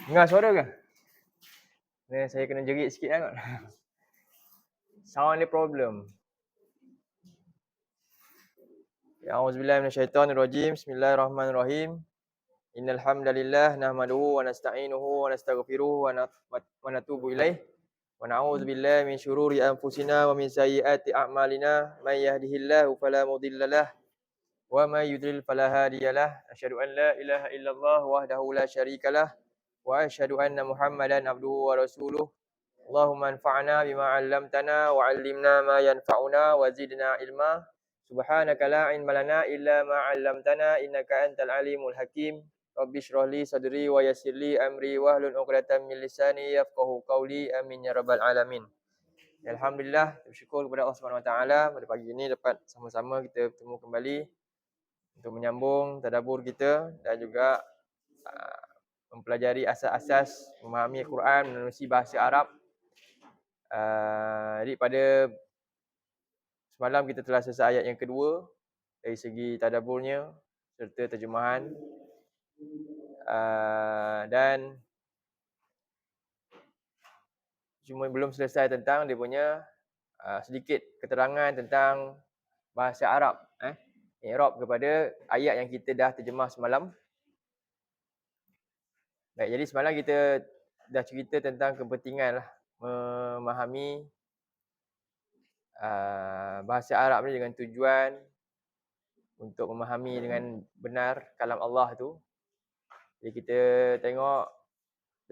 Dengar suara ke? Saya kena jerit sikit lah kot. Sound ni problem. A'udzubillahi minasyaitonirrajim. Bismillahirrahmanirrahim. Innal hamdalillah nahmaduhu wa nasta'inuhu wa nastaghfiruhu wa natubu ilaih. Wa na'udzu billahi min syururi anfusina wa min sayyiati a'malina. May yahdihillahu fala mudhillalah wa may yudlil fala hadiyalah. Asyhadu an la ilaha illallah wahdahu la syarikalah wa asyhadu anna Muhammadan abduhu wa rasuluh. Allahumma anfa'na bima 'allamtana wa 'allimna ma yanfa'una wa zidna ilma. Subhanaka la ilma lana illa ma 'allamtana innaka antal alimul hakim. Rabbi shrah li sadri wa yassir li amri wahlul 'uqdatam min lisani yafqahu qawli. Amin ya rabbal alamin. Alhamdulillah, bersyukur kepada Allah Subhanahu Wa Taala pada pagi ini dapat sama-sama kita bertemu kembali untuk menyambung tadabbur kita dan juga mempelajari asas-asas memahami Al-Quran menerusi bahasa Arab. Jadi pada semalam kita telah selesai ayat yang kedua dari segi tadabburnya serta terjemahan, dan cuma belum selesai tentang dia punya sedikit keterangan tentang bahasa Arab, i'rab kepada ayat yang kita dah terjemah semalam. Baik, jadi semalam kita dah cerita tentang kepentingan lah memahami bahasa Arab ni dengan tujuan untuk memahami dengan benar kalam Allah tu. Jadi kita tengok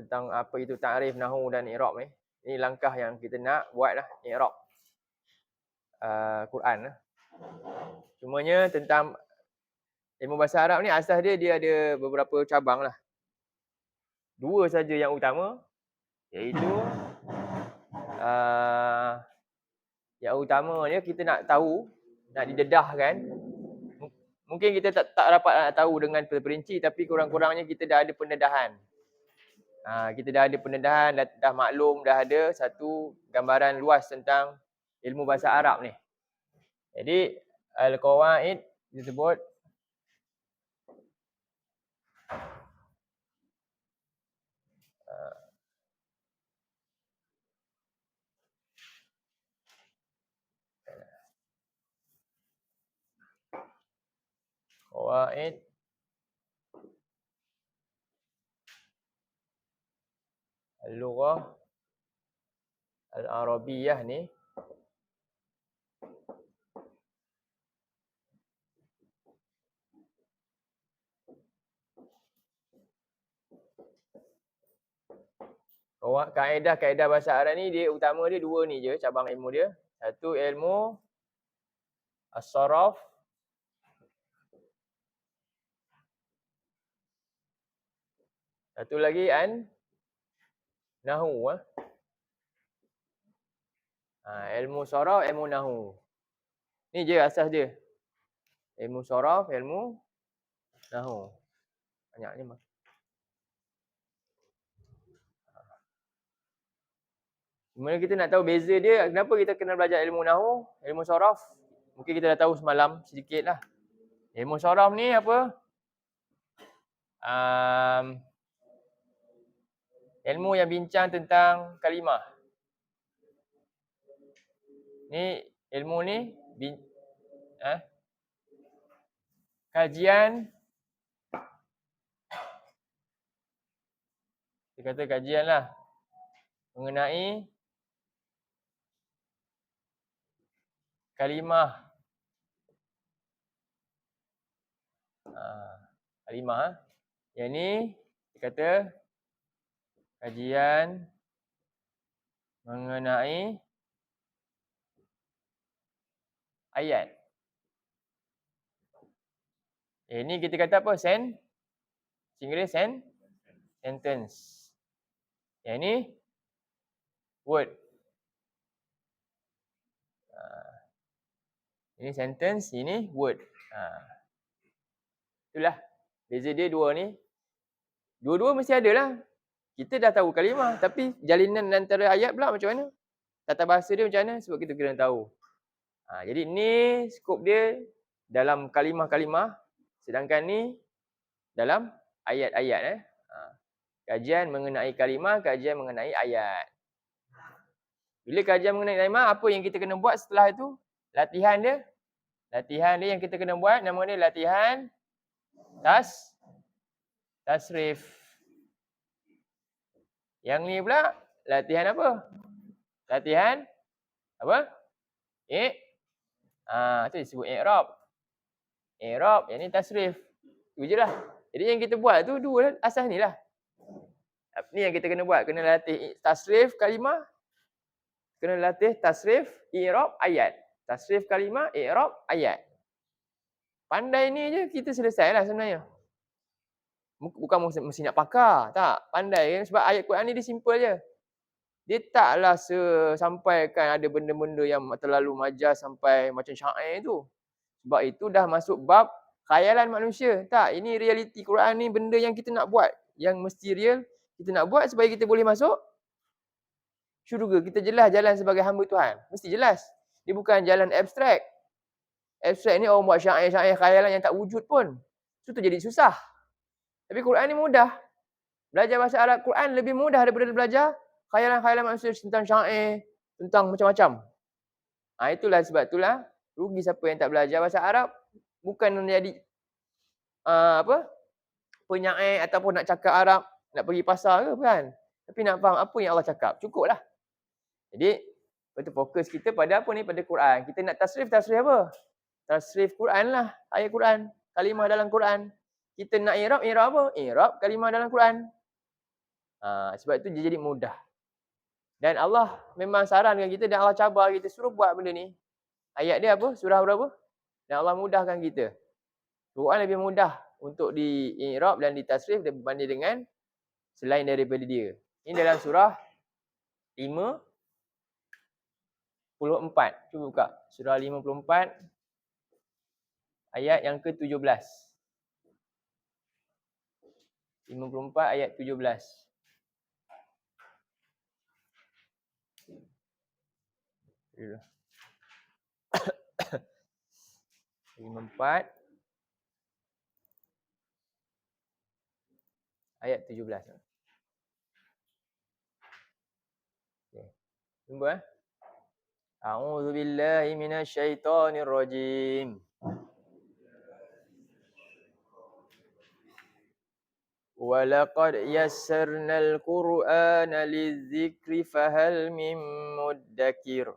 tentang apa itu ta'rif, nahu dan i'rab ni. Ini langkah yang kita nak buat lah, i'rab Quran lah. Cumanya tentang ilmu bahasa Arab ni asas dia ada beberapa cabang lah. Dua saja yang utama, iaitu yang utamanya kita nak tahu, nak didedahkan. Mungkin kita tak dapat nak tahu dengan terperinci, tapi kurang-kurangnya kita dah ada pendedahan. Kita dah ada pendedahan, dah maklum, dah ada satu gambaran luas tentang ilmu bahasa Arab ni. Jadi al-qawaid disebut qawaid al-lughah al-arabiyyah ni kaedah bahasa Arab ni dia utama dia dua ni je cabang ilmu dia. Satu ilmu as-saraf, satu lagi nahu. Ilmu saraf, ilmu nahu. Ni je asas dia. Ilmu saraf, ilmu nahu. Banyak ni mah. Kemudian kita nak tahu beza dia, kenapa kita kena belajar ilmu nahu, ilmu saraf. Mungkin kita dah tahu semalam sedikit lah. Ilmu saraf ni apa? Ilmu yang bincang tentang kalimah. Ni ilmu ni kajian, kita kata kajian lah mengenai kalimah. Kalimah. Yang ni kita kata kajian mengenai ayat. Ini kita kata apa? Singular sentence. Yang ni word. Ini sentence, ini word. Itulah beza dia dua ni. Dua-dua mesti ada lah. Kita dah tahu kalimah, tapi jalinan antara ayat pula macam mana? Tata bahasa dia macam mana? Sebab kita kena tahu. Jadi ni skop dia dalam kalimah-kalimah, sedangkan ni dalam ayat-ayat. Kajian mengenai kalimah, kajian mengenai ayat. Bila kajian mengenai kalimah, apa yang kita kena buat setelah itu? Latihan dia. Latihan dia yang kita kena buat, nama dia latihan tasrif. Yang ni pula, latihan apa? Latihan apa? Tu disebut i'rab. I'rab, yang ni tasrif. Tu je lah. Jadi yang kita buat tu dua asas ni lah. Ni yang kita kena buat. Kena latih tasrif kalimah. Kena latih tasrif i'rab ayat. Tasrif kalimah, i'rab ayat. Pandai ni je kita selesai lah sebenarnya. Bukan mesti nak pakar. Tak. Pandai kan. Sebab ayat Quran ni dia simple je. Dia taklah sampaikan ada benda-benda yang terlalu majas sampai macam syair tu. Sebab itu dah masuk bab khayalan manusia. Tak, ini realiti Quran ni benda yang kita nak buat. Yang mesti real kita nak buat supaya kita boleh masuk syurga. Kita jelas jalan sebagai hamba Tuhan. Mesti jelas. Dia bukan jalan abstrak. Abstrak ni orang buat syair-syair khayalan yang tak wujud pun. Itu jadi susah. Tapi Quran ni mudah. Belajar bahasa Arab Quran lebih mudah daripada belajar khayalan-khayalan manusia tentang syair, tentang macam-macam. Itulah sebab itulah rugi siapa yang tak belajar bahasa Arab. Bukan menjadi penyair ataupun nak cakap Arab, nak pergi pasar ke, bukan. Tapi nak faham apa yang Allah cakap. Cukuplah. Jadi, betul fokus kita pada apa ni? Pada Quran. Kita nak tasrif apa? Tasrif Quran lah. Ayat Quran. Kalimah dalam Quran. Kita nak i'rab apa? I'rab kalimah dalam Quran. Sebab itu dia jadi mudah. Dan Allah memang sarankan kita dan Allah cabar kita suruh buat benda ni. Ayat dia apa? Surah berapa? Dan Allah mudahkan kita. Quran lebih mudah untuk di-i'rab dan ditasrif berbanding dengan selain daripada dia. Ini dalam surah 54. Cuba buka. Surah 54 ayat yang ke-17. 54 ayat 17. 54 ayat 17. Tunggu A'udzu billahi minasyaitonir rajim. Wa laqad yassarnal Qur'ana lidzikri fahal mim muddakir.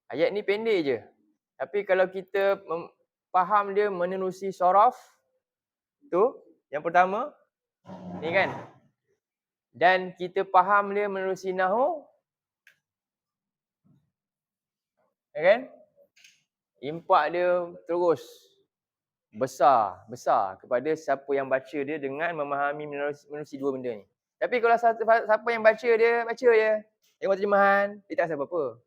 Ayat ni pendek je. Tapi kalau kita faham dia menerusi soraf, tu yang pertama, ni kan. Dan kita faham dia menerusi nahu, kan? Impak dia terus besar kepada siapa yang baca dia dengan memahami menerusi dua benda ni. Tapi kalau siapa yang baca je, tengok terjemahan, dia tak rasa apa-apa.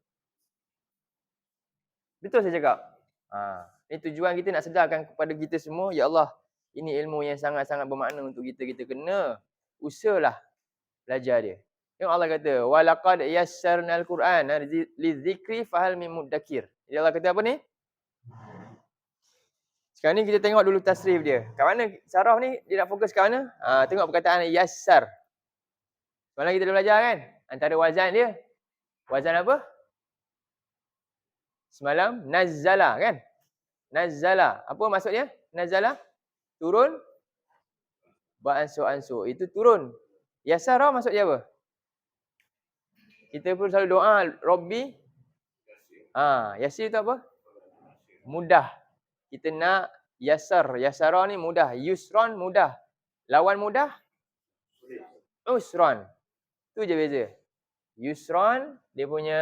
Betul saya cakap? Ini tujuan kita nak sedarkan kepada kita semua, ya Allah, ini ilmu yang sangat-sangat bermakna untuk kita. Kita kena usahalah belajar dia. Tengok Allah kata, wa laqad yassarnal Qur'ana lidzikri fahal mim muddakir. Jadi Allah kata apa ni? Sekarang ni kita tengok dulu tasrif dia. Kat mana saraf ni dia nak fokus kat mana? Tengok perkataan yassar. Semalam kita dah belajar kan? Antara wazan dia. Wazan apa? Semalam nazzala kan? Nazzala. Apa maksudnya? Nazzala? Turun. Beransur-ansur. Itu turun. Yasara maksud dia apa? Kita pun selalu doa, Rabbi. Yasir itu apa? Mudah. Kita nak yasar. Yasara ni mudah. Yusron mudah. Lawan mudah? Usron. Tu je beza. Yusron, dia punya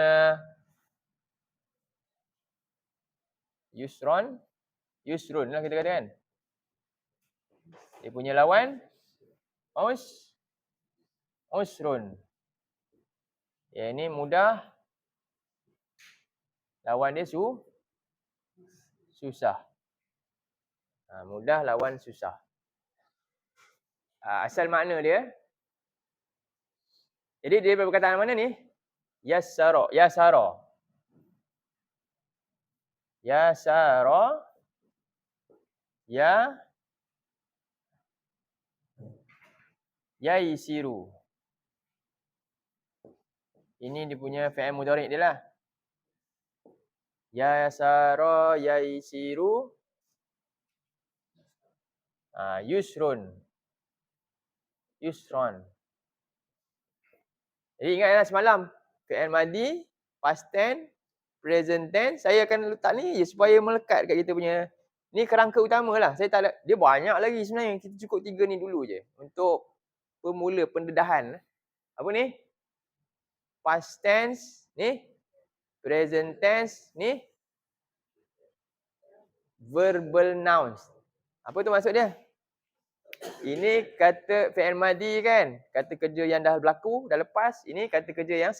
Yusron, Yusrun lah kita katakan. Dia punya lawan Usrun. Yang ini mudah. Lawan dia susah. Mudah lawan susah. Asal makna dia. Jadi dia perkataan mana ni? Yassara. Yassara. Yasara. Yaisiru. Ini dia punya fi'il mudhari' dia lah. Yasara yaisiru. Yusrun. Yusron. Jadi ingatlah semalam, fi'il madi, past tense, present tense, saya akan letak ni je supaya melekat kat kita punya, ni kerangka utama lah. Saya tak, dia banyak lagi sebenarnya, kita cukup 3 ni dulu je untuk pemula pendedahan. Apa ni? Past tense ni, present tense ni, verbal nouns. Apa tu maksud dia? Ini kata fi'il madi kan, kata kerja yang dah berlaku, dah lepas. Ini kata kerja yang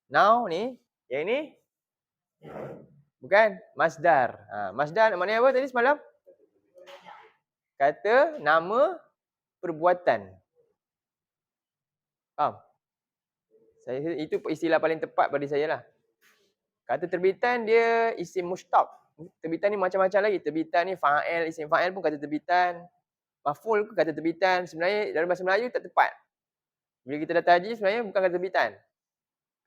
now ni. Yang ini bukan masdar. Masdar maknanya apa tadi semalam? Kata nama perbuatan. Faham? Itu istilah paling tepat bagi saya lah. Kata terbitan dia isim mushtaq. Terbitan ni macam-macam lagi. Terbitan ni fa'il, isim fa'il pun kata terbitan. Maf'ul pun kata terbitan. Sebenarnya dalam bahasa Melayu tak tepat. Bila kita dah taji sebenarnya bukan kata terbitan.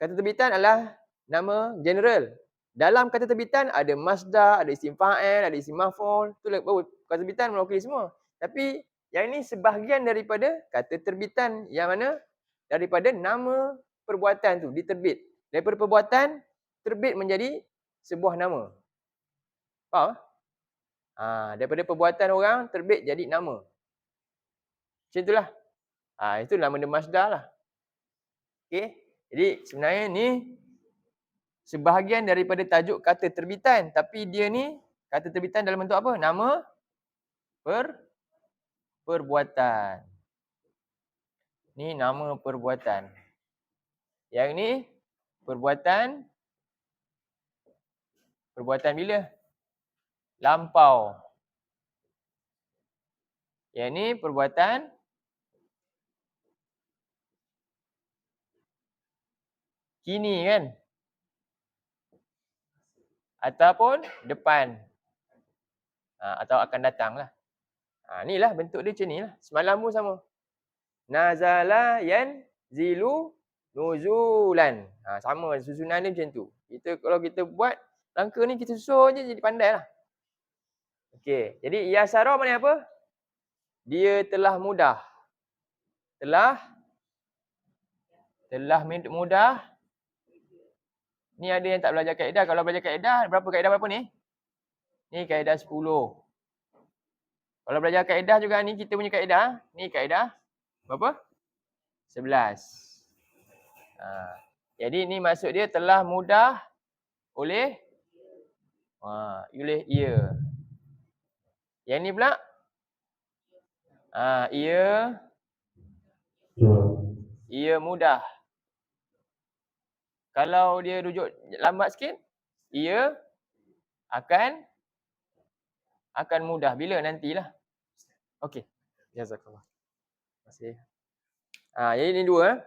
Kata terbitan adalah nama general. Dalam kata terbitan ada masdar, ada isim fa'il, ada isim maf'ul. Itulah kata terbitan mewakili semua. Tapi yang ini sebahagian daripada kata terbitan yang mana daripada nama perbuatan tu diterbit. Daripada perbuatan terbit menjadi sebuah nama. Faham? Daripada perbuatan orang terbit jadi nama. Macam itulah. Itu nama dia masdar lah. Okey. Jadi sebenarnya ni sebahagian daripada tajuk kata terbitan, tapi dia ni kata terbitan dalam bentuk apa? Nama perbuatan. Ni nama perbuatan. Yang ni perbuatan bila? Lampau. Yang ni perbuatan kini kan? Ataupun depan. Atau akan datang lah. Inilah bentuk dia macam ni lah. Semalam pun sama. Nazala yanzilu nuzulan. Sama susunan dia macam tu. Kalau kita buat rangka ni kita susun je jadi pandai lah. Okey, jadi yasara maknanya apa? Dia telah mudah. Telah mudah. Ni ada yang tak belajar kaedah. Kalau belajar kaedah, kaedah berapa ni? Ni kaedah 10. Kalau belajar kaedah juga ni kita punya kaedah. Ni kaedah berapa? 11. Jadi ni maksud dia telah mudah oleh ia. Yang ni pula ia mudah. Kalau dia rujuk lambat sikit, ia akan mudah. Bila? Nantilah. Okey. Jazakallah. Terima kasih. Jadi ni dua.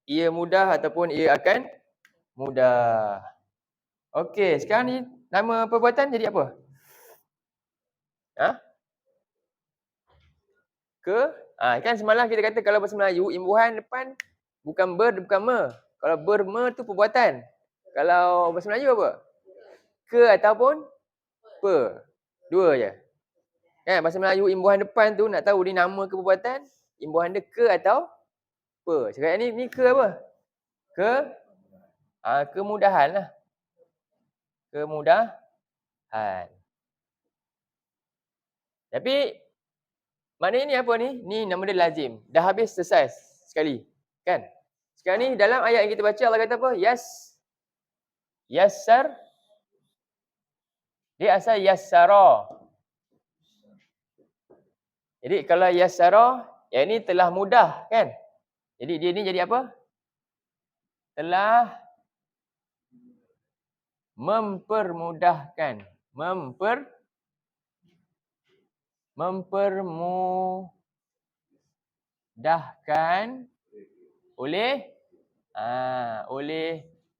Ia mudah ataupun ia akan mudah. Okey, sekarang ni nama perbuatan jadi apa? Kan semalam kita kata kalau bahasa Melayu imbuhan depan bukan bukan me. Kalau berme tu perbuatan. Kalau bahasa Melayu apa? Ke ataupun pe. Dua je. Kan bahasa Melayu imbuhan depan tu nak tahu dia nama ke perbuatan, imbuhan dia ke atau pe. Cakap ni ke apa? Kemudahan lah. Kemudahan. Tapi maknanya ni apa ni? Ni nama dia lazim. Dah habis selesai sekali. Kan? Sekarang ni dalam ayat yang kita baca Allah kata apa? Yassar. Dia asal yassara. Jadi kalau yassara, yang ni telah mudah kan? Jadi dia ni jadi apa? Telah mempermudahkan. Mempermudahkan oleh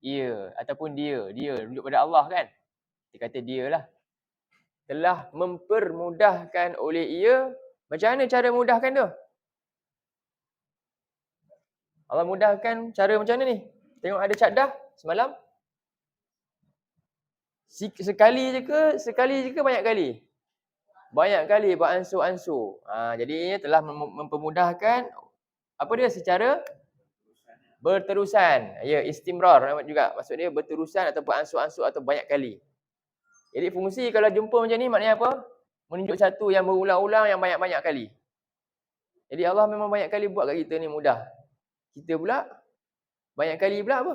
ia ataupun dia rujuk pada Allah kan? Dia kata dia lah. Telah mempermudahkan oleh ia. Macam mana cara mudahkan tu? Allah mudahkan cara macam mana ni? Tengok ada cat dah semalam. Sekali je ke banyak kali? Banyak kali beransur-ansur. Jadi telah mempermudahkan apa dia secara berterusan. Ya, istimrar juga. Maksud dia berterusan atau beransur-ansur atau banyak kali. Jadi fungsi kalau jumpa macam ni maknanya apa? Menunjuk satu yang berulang-ulang yang banyak-banyak kali. Jadi Allah memang banyak kali buat kat kita ni mudah. Kita pula banyak kali pula apa?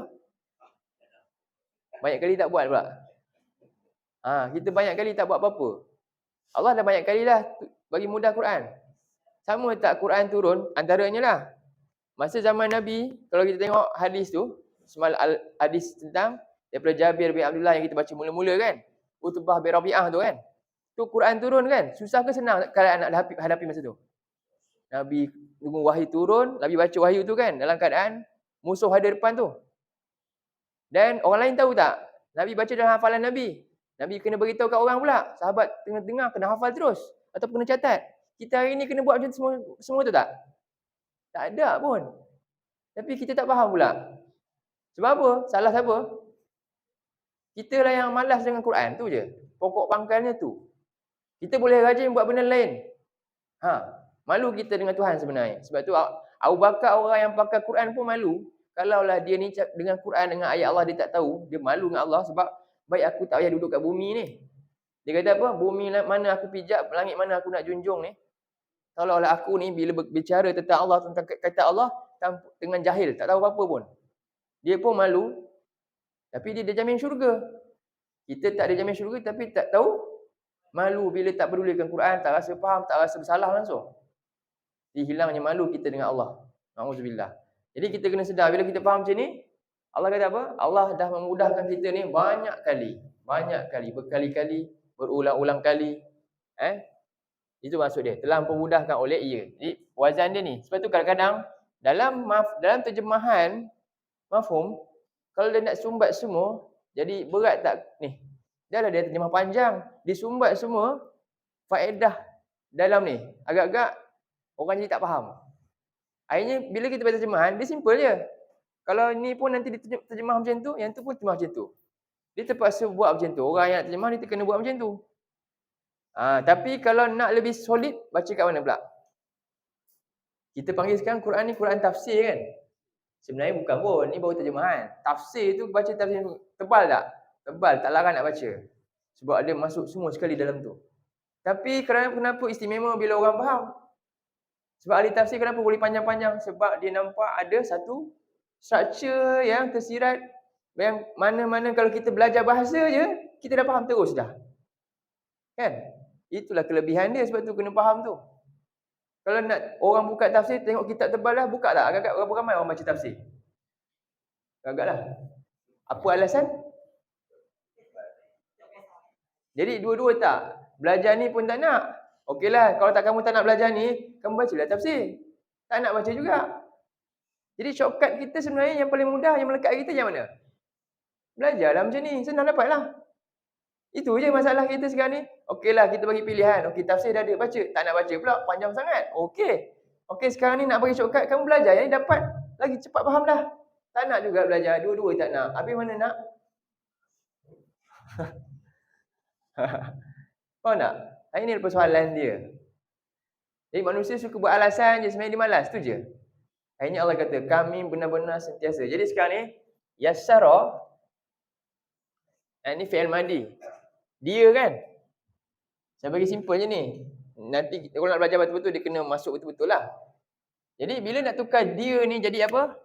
Banyak kali tak buat pula. Kita banyak kali tak buat apa-apa. Allah dah banyak kali dah bagi mudah Quran. Sama tak Quran turun? Antaranya lah. Masa zaman Nabi, kalau kita tengok hadis tu, hadis tentang daripada Jabir bin Abdullah yang kita baca mula-mula kan. Utbah bin Rabi'ah tu kan. Tu Quran turun kan. Susah ke senang keadaan nak hadapi masa tu? Nabi tunggu wahyu turun, Nabi baca wahyu tu kan. Dalam keadaan musuh ada depan tu. Dan orang lain tahu tak? Nabi baca dalam hafalan Nabi. Nabi kena beritahu kat orang pula. Sahabat tengah dengar kena hafal terus. Atau kena catat. Kita hari ni kena buat macam semua tu tak? Tak ada pun. Tapi kita tak faham pula. Sebab apa? Salah siapa? Kita lah yang malas dengan Quran tu je. Pokok pangkalnya tu. Kita boleh rajin buat benda lain. Malu kita dengan Tuhan sebenarnya. Sebab tu Abu Bakar orang yang pakai Quran pun malu. Kalaulah dia ni dengan Quran, dengan ayat Allah dia tak tahu. Dia malu dengan Allah sebab baik aku tak payah duduk kat bumi ni. Dia kata apa? Bumi mana aku pijak, langit mana aku nak junjung ni. Kalaulah aku ni bila berbicara tentang Allah, tentang kata Allah dengan jahil, tak tahu apa-apa pun. Dia pun malu. Tapi dia jamin syurga. Kita tak ada jamin syurga tapi tak tahu. Malu bila tak pedulikan Quran, tak rasa faham, tak rasa bersalah langsung. Jadi hilangnya malu kita dengan Allah. Na'udzubillah. Jadi kita kena sedar bila kita faham macam ni, Allah kata apa? Allah dah memudahkan kita ni banyak kali. Banyak kali. Berkali-kali. Berulang-ulang kali. Itu maksud dia. Telah memudahkan oleh ia. Jadi wazan dia ni. Sebab tu kadang-kadang dalam terjemahan mafhum, kalau dia nak sumbat semua, jadi berat tak? Ni. Dah lah dia terjemah panjang. Disumbat semua faedah dalam ni. Agak-agak orang jadi tak faham. Akhirnya bila kita baca terjemahan, dia simple je. Kalau ni pun nanti diterjemah macam tu, yang tu pun terjemah macam tu. Dia terpaksa buat macam tu. Orang yang nak terjemah dia kena buat macam tu. Tapi kalau nak lebih solid, baca kat mana pula? Kita panggil sekarang Quran ni Quran tafsir kan? Sebenarnya bukan pun, ni baru terjemahan. Tafsir tu baca tafsir tebal tak? Tebal, tak larang nak baca. Sebab ada masuk semua sekali dalam tu. Tapi kenapa istimewa bila orang faham? Sebab ahli tafsir kenapa boleh panjang-panjang? Sebab dia nampak ada satu struktur yang tersirat yang mana-mana kalau kita belajar bahasa je, kita dah faham terus dah. Kan? Itulah kelebihan dia, sebab tu kena faham tu. Kalau nak orang buka tafsir, tengok kitab tebal lah, buka tak? Agak-agak berapa ramai orang baca tafsir? Agak lah. Apa alasan? Jadi dua-dua tak. Belajar ni pun tak nak. Okeylah, kalau kamu tak nak belajar ni, kamu bacalah tafsir. Tak nak baca juga. Jadi shortcut kita sebenarnya yang paling mudah, yang melekat kita yang mana? Belajarlah macam ni, senang dapatlah. Itu je masalah kita sekarang ni. Okeylah, kita bagi pilihan. Okey, tafsir dah ada, baca. Tak nak baca pula, panjang sangat. Okey, sekarang ni nak bagi shortcut, kamu belajar yang ni dapat. Lagi cepat faham dah. Tak nak juga belajar, dua-dua tak nak. Habis mana nak? Faham tak? Ini persoalan dia. Jadi manusia suka buat alasan je, sebenarnya dia malas, tu je. Akhirnya Allah kata, kami benar-benar sentiasa. Jadi sekarang ni, yassara, ini fi'il madi. Dia kan? Saya bagi simple je ni. Nanti kalau nak belajar betul-betul, dia kena masuk betul-betul lah. Jadi bila nak tukar dia ni jadi apa?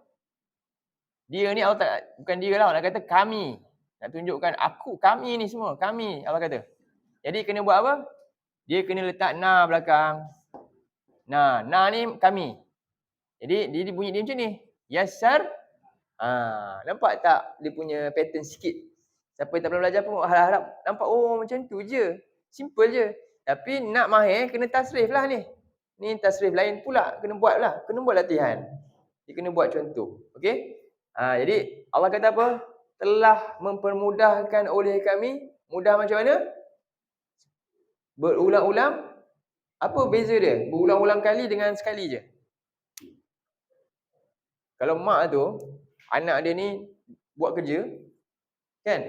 Dia ni Allah tak, bukan dia lah, nak kata kami. Nak tunjukkan aku, kami ni semua, kami, Allah kata. Jadi kena buat apa? Dia kena letak na belakang. Na ni kami. Jadi dia bunyi dia macam ni. Yassar. Nampak tak dia punya pattern sikit? Siapa yang tak pernah belajar pun harap nampak macam tu je. Simple je. Tapi nak mahir kena tasrif lah ni. Ni tasrif lain pula kena buat lah. Kena buat latihan. Dia kena buat contoh. Okey? Jadi Allah kata apa? Telah mempermudahkan oleh kami Mudah macam mana? Berulang-ulang. Apa beza dia? Berulang-ulang kali dengan sekali je. Kalau mak tu, anak dia ni buat kerja, kan?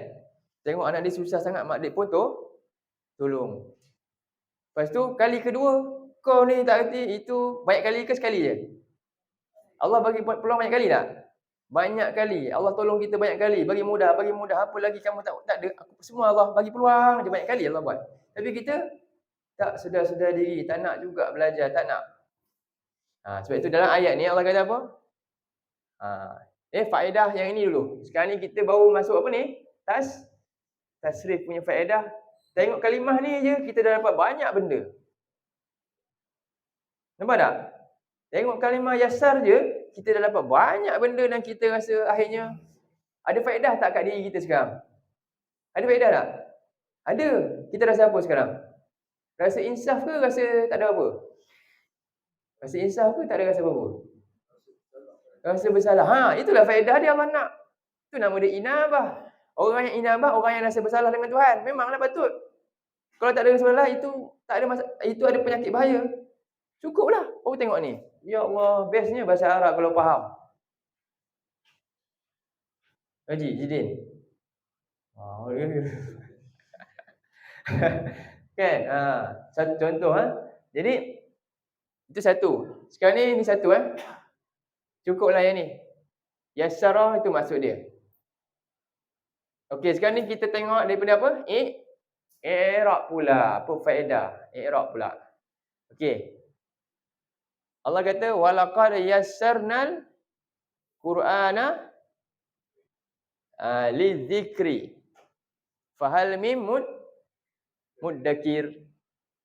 Tengok anak dia susah sangat, mak dia pun tolong. Lepas tu, kali kedua, kau ni tak erti itu banyak kali ke sekali je? Allah bagi peluang banyak kali tak? Banyak kali. Allah tolong kita banyak kali. Bagi mudah. Apa lagi kamu tak ada? Semua Allah bagi peluang je banyak kali Allah buat. Tapi kita tak sedar-sedar diri. Tak nak juga belajar. Tak nak. Sebab itu dalam ayat ni Allah kata apa? Faedah yang ini dulu. Sekarang ni kita baru masuk apa ni? Tasrif punya faedah. Tengok kalimah ni je kita dah dapat banyak benda. Nampak tak? Tengok kalimah yasar je kita dah dapat banyak benda dan kita rasa akhirnya ada faedah tak kat diri kita sekarang? Ada faedah tak? Ada. Kita rasa apa sekarang? Rasa insaf ke rasa tak ada apa? Rasa insaf ke tak ada rasa apa-apa? Rasa bersalah. Itulah faedah dia Allah nak. Itu nama dia inabah. Orang yang inabah, orang yang rasa bersalah dengan Tuhan. Memanglah patut. Kalau tak ada bersalah, itu tak ada itu ada penyakit bahaya. Cukuplah. Tengok ni. Ya Allah, bestnya bahasa Arab kalau faham. Haji, Jidin. Kan? Satu contoh. Jadi, itu satu. Sekarang ni satu. Cukuplah yang ni. Yassara itu maksud dia. Okey, sekarang ni kita tengok daripada apa? I'rab pula. Apa faedah? I'rab pula. Okey. Allah kata walaqad yassarnal Qur'ana lidzikri fahal mim muddakir.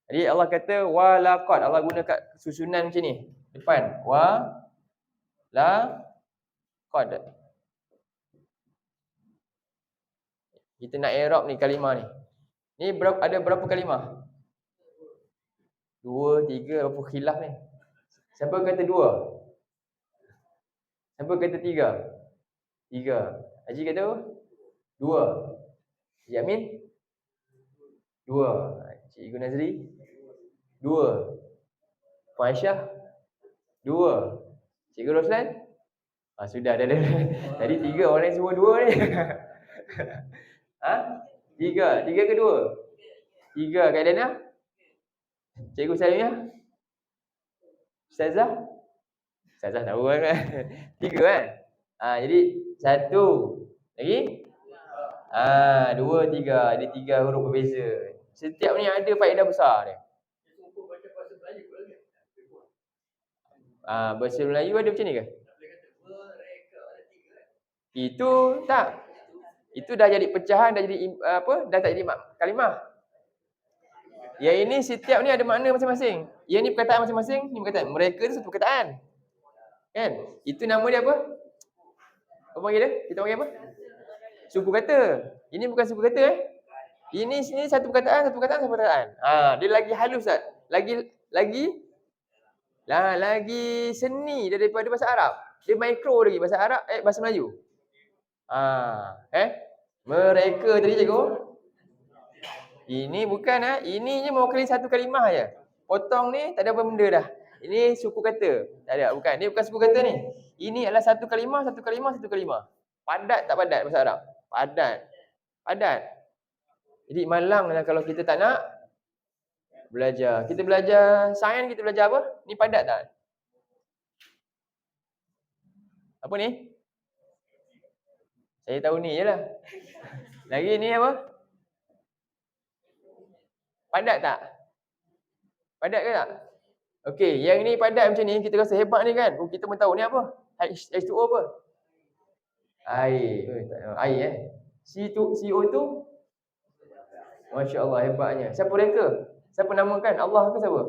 Jadi Allah kata walaqad. Allah guna kat susunan macam ni. Depan. Qad. Kita nak i'rab ni kalimah ni. Ni ada berapa kalimah? 2, 3, apa khilaf ni? Siapa kata 2? Siapa kata 3? 3. Haji kata 2. Yamin? 2. Cikgu Nazri? 2. Puan Aisyah? 2. Cikgu Roslan? Sudah dah. Tadi 3, orang lain semua 2 ni. 3. 3 ke 2? 3. Kak Dana? Cikgu Salimah? Ustazah tahu kan? 3 kan? Jadi 1. Lagi? 2, 3. Ada 3 huruf berbeza. Setiap ni ada faedah besar dia. Bahasa Melayu ada macam ni ke? Itu tak. Itu dah jadi pecahan, dah jadi dah tak jadi kalimah. Yang ini setiap ni ada makna masing-masing. Yang ni perkataan masing-masing, ni perkataan. Mereka tu satu perkataan. Kan? Itu nama dia apa? Apa panggil dia? Kita panggil apa? Suku kata. Ini bukan suku kata Ini sini satu perkataan. Dia lagi halus tak? Lagi seni daripada bahasa Arab. Dia mikro lagi bahasa Arab, bahasa Melayu. Mereka tadi cikgu. Ini bukan ini je mewakili satu kalimah je. Potong ni tak ada apa benda dah. Ini suku kata. Tak ada, bukan. Ini bukan suku kata ni. Ini adalah satu kalimah. Padat tak padat bahasa Arab? Padat. Jadi malanglah kalau kita tak nak belajar. Kita belajar sains, kita belajar apa? Ni padat tak? Apa ni? Saya tahu ni je lah. Lagi ni apa? Padat tak? Padat ke tak? Okey, yang ni padat macam ni, kita rasa hebat ni kan? Kita pun tahu ni apa? H2O apa? Air. CO tu? Masya Allah, hebatnya. Siapa reka? Siapa namakan? Allah ke siapa?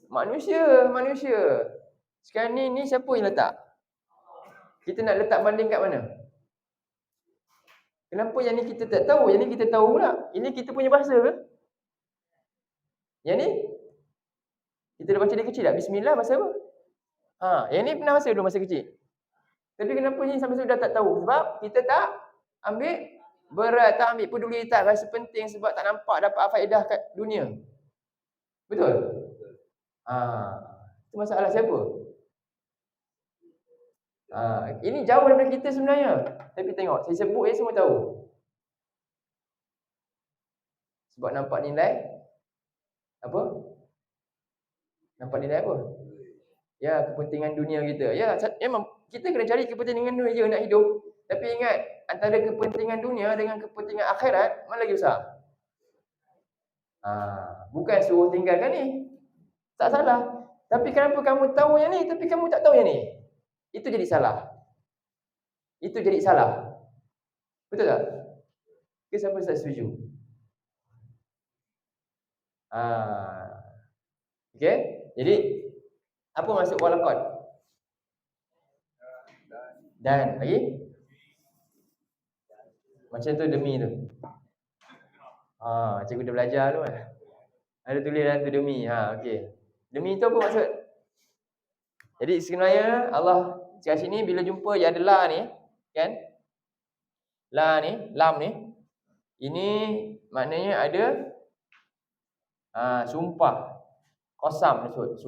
Manusia. Sekarang ni siapa yang letak? Kita nak letak banding kat mana? Kenapa yang ni kita tak tahu? Yang ni kita tahu pula. Ini kita punya bahasa ke? Yang ni? Kita dah baca dia kecil tak? Bismillah bahasa apa? Yang ni pernah baca dulu masa kecil. Tapi kenapa ni sampai sudah tak tahu? Sebab kita tak ambil Berat, tak ambil peduli, tak rasa penting sebab tak nampak dapat faedah kat dunia. Betul? Itu masalah siapa? Ini jauh daripada kita sebenarnya. Tapi tengok, saya sebut semua tahu. Sebab nampak nilai apa? Nampak nilai apa? Ya, kepentingan dunia kita. Ya, memang kita kena cari kepentingan dunia je nak hidup. Tapi ingat, antara kepentingan dunia dengan kepentingan akhirat, mana lagi besar? Bukan suruh tinggalkan ni. Tak salah. Tapi kenapa kamu tahu yang ni, tapi kamu tak tahu yang ni? Itu jadi salah. Itu jadi salah. Betul tak? Siapa tak setuju? Okey. Jadi apa maksud walaqad? Dan lagi? Macam tu demi tu. Cikgu dah belajar tu kan. Ada tulisan tu demi. Okey. Demi tu apa maksud? Jadi sebenarnya Allah kat sini bila jumpa yang ada la ni, kan? La ni, lam ni. Ini maknanya ada sumpah. Qasam maksud.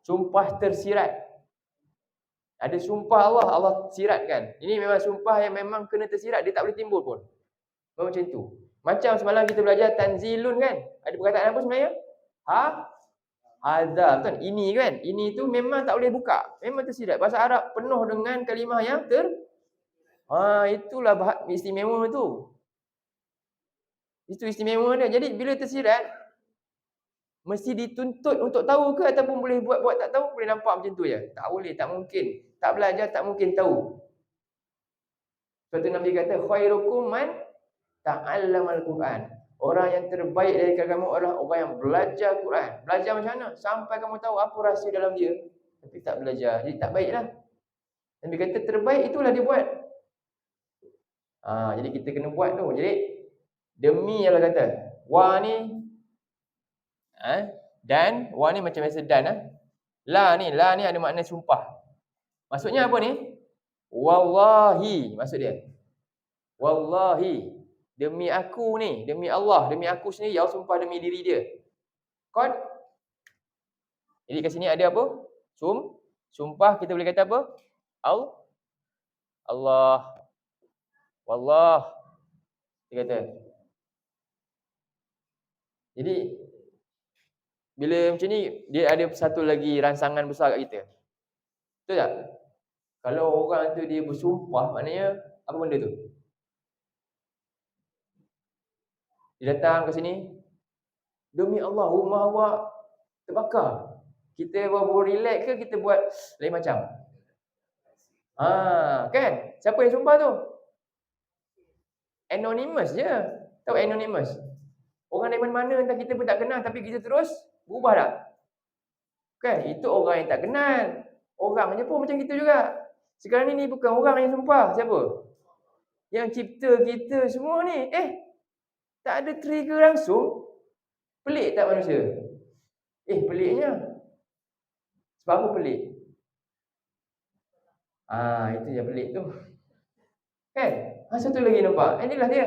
Sumpah tersirat. Ada sumpah Allah siratkan. Ini memang sumpah yang memang kena tersirat, dia tak boleh timbul pun. Macam tu. Macam semalam kita belajar tanzilun kan? Ada perkataan apa sebenarnya? Hadza, betul? Ini kan? Ini tu memang tak boleh buka. Memang tersirat. Bahasa Arab penuh dengan kalimah yang itulah istimewa tu. Itu istimewa dia. Jadi bila tersirat, mesti dituntut untuk tahu ke ataupun boleh buat tak tahu, boleh nampak macam tu je. Tak boleh, tak mungkin. Tak belajar tak mungkin tahu. Sebab tu Nabi kata khairukum man ta'allamal Quran. Orang yang terbaik dari kamu adalah orang yang belajar Quran. Belajar macam mana? Sampai kamu tahu apa rahsia dalam dia. Tapi tak belajar. Jadi tak baiklah. Nabi kata terbaik itulah dia buat. Jadi kita kena buat tu. Jadi demi Allah kata, wa ni dan wa ni macam biasa dan la ni ada makna sumpah. Maksudnya apa ni? Wallahi maksud dia. Wallahi, demi aku ni, demi Allah, demi aku sendiri, Allah sumpah demi diri dia. Qad. Jadi kat sini ada apa? Sumpah kita boleh kata apa? Allah. Wallah. Dia kata. Jadi bila macam ni dia ada satu lagi rangsangan besar kat kita. Betul tak? Kalau orang tu dia bersumpah, maknanya apa benda tu? Dia datang ke sini, demi Allah, rumah awak terbakar. Kita baru relax ke kita buat lain macam? Kan? Siapa yang sumpah tu? Anonymous je. Tahu anonymous? Orang dari mana-mana entah kita pun tak kenal tapi kita terus berubah tak? Kan? Itu orang yang tak kenal. Orangnya pun macam kita juga. Sekarang ni bukan orang yang sumpah. Siapa? Yang cipta kita semua ni. Tak ada trigger langsung. Pelik tak manusia? Peliknya. Sebab apa pelik? Itu yang pelik tu. Kan? Satu lagi nampak. Inilah dia.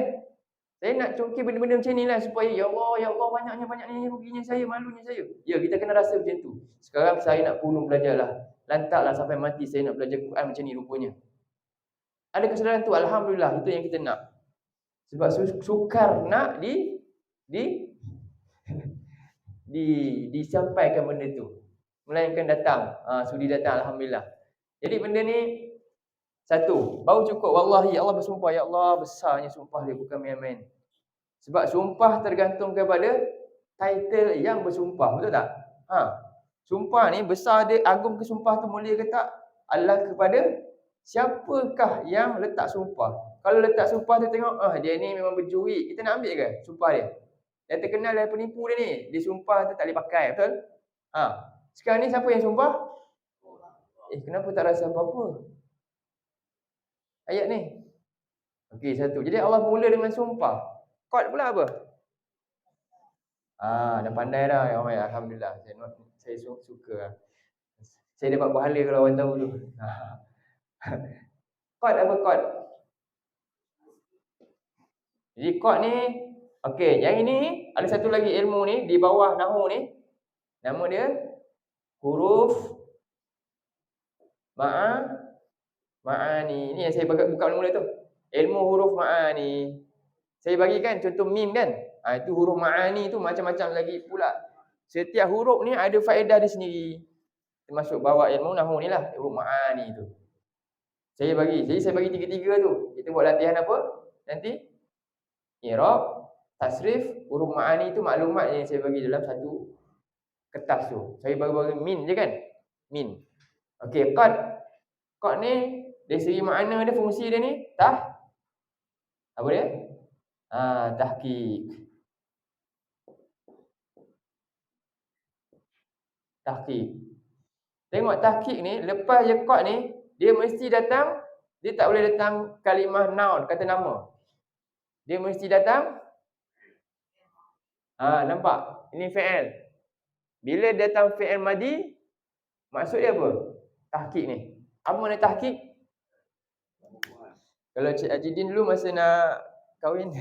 Saya nak congkir benda-benda macam ni lah supaya ya Allah banyaknya ruginya saya, malunya saya. Ya, kita kena rasa macam tu. Sekarang saya nak punung belajarlah. Lantaklah sampai mati saya nak belajar Quran macam ni rupanya. Ada kesedaran tu, alhamdulillah, itu yang kita nak. Sebab sukar nak disampaikan benda tu. Melainkan datang. Sudi datang, alhamdulillah. Jadi benda ni satu, baru cukup wallahi Allah bersumpah, ya Allah besarnya sumpah dia, bukan main-main. Sebab sumpah tergantung kepada title yang bersumpah, betul tak? Sumpah ni besar dia, agung ke sumpah tu, mulia ke tak? Adalah kepada siapakah yang letak sumpah. Kalau letak sumpah tu tengok, dia ni memang berjuri, kita nak ambil ke sumpah dia? Dia terkenal dari penipu dia ni, dia sumpah tu tak boleh pakai, betul? Sekarang ni siapa yang sumpah? Kenapa tak rasa apa-apa? Ayat ni. Okey, satu. Jadi Allah mula dengan sumpah. Qad pula apa? Dah pandai dah. Alhamdulillah. Saya suka. Saya dapat pahala kalau orang tahu tu. Qad apa qad? Jadi qad ni, okey, yang ini ada satu lagi ilmu ni di bawah nahwu ni, nama dia huruf ma'ani. Ni yang saya buka mula tu. Ilmu huruf ma'ani. Saya bagikan contoh mim kan. Itu huruf ma'ani tu macam-macam lagi pula. Setiap huruf ni ada faedah dia sendiri. Termasuk bawa ilmu nahwu ni lah, huruf ma'ani tu. Jadi saya bagi tiga-tiga tu. Kita buat latihan apa? Nanti i'rab, tasrif, huruf ma'ani tu maklumat yang saya bagi dalam satu kertas tu. Saya bagi min je kan? Min. Okey, qad ni dari segi makna dia, fungsi dia ni apa dia? Tahqiq. Tengok tahqiq ni, lepas je qad ni, dia mesti datang, dia tak boleh datang kalimah noun, kata nama. Dia mesti datang nampak? Ini fi'il. Bila datang fi'il madi, maksud dia apa? Tahqiq ni. Apa makna tahqiq? Kalau Cik Ajidin dulu masa nak kahwin,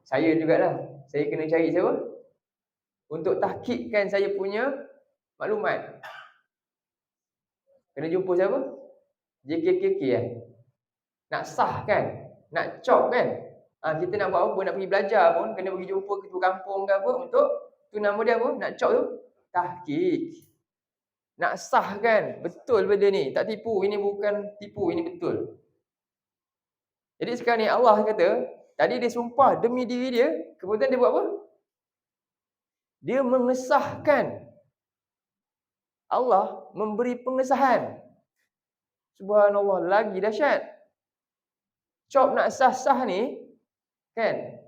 saya jugalah. Saya kena cari siapa? Untuk tahqiqkan saya punya maklumat. Kena jumpa siapa? JKKK Nak sah kan? Nak cop kan? Kita nak buat apa? Nak pergi belajar pun, kena pergi jumpa ketua kampung ke apa untuk, tu nama dia apa? Nak cop tu? Tahqiq. Nak sah kan? Betul benda ni. Tak tipu. Ini bukan tipu. Ini betul. Jadi sekarang ni Allah kata, tadi dia sumpah demi diri dia, kemudian dia buat apa? Dia mengesahkan. Allah memberi pengesahan. Subhanallah, lagi dahsyat. Cop nak sah-sah ni, kan?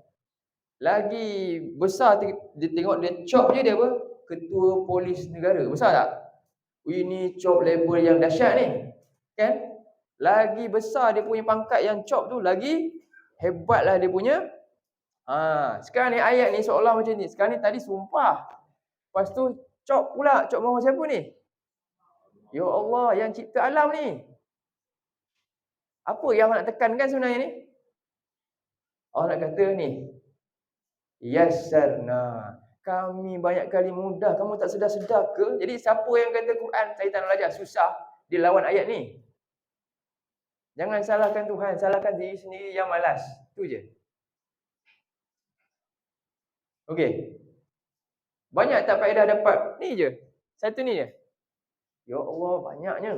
Lagi besar, dia tengok dia cop je dia apa? Ketua Polis Negara. Besar tak? Ini cop label yang dahsyat ni. Kan? Lagi besar dia punya pangkat yang cop tu, lagi hebatlah dia punya. Sekarang ni ayat ni seolah macam ni. Sekarang ni tadi sumpah. Lepas tu cop pula. Cop mahu siapa ni? Ya Allah yang cipta alam ni. Apa yang Allah nak tekankan sebenarnya ni? Allah nak kata ni, yassarna, kami banyak kali mudah. Kamu tak sedar-sedar ke? Jadi siapa yang kata Quran saya tak nak belajar, susah, dia lawan ayat ni. Jangan salahkan Tuhan, salahkan diri sendiri yang malas. Tu je. Okey. Banyak tak faedah dapat? Ni je. Satu ni je. Ya Allah, banyaknya.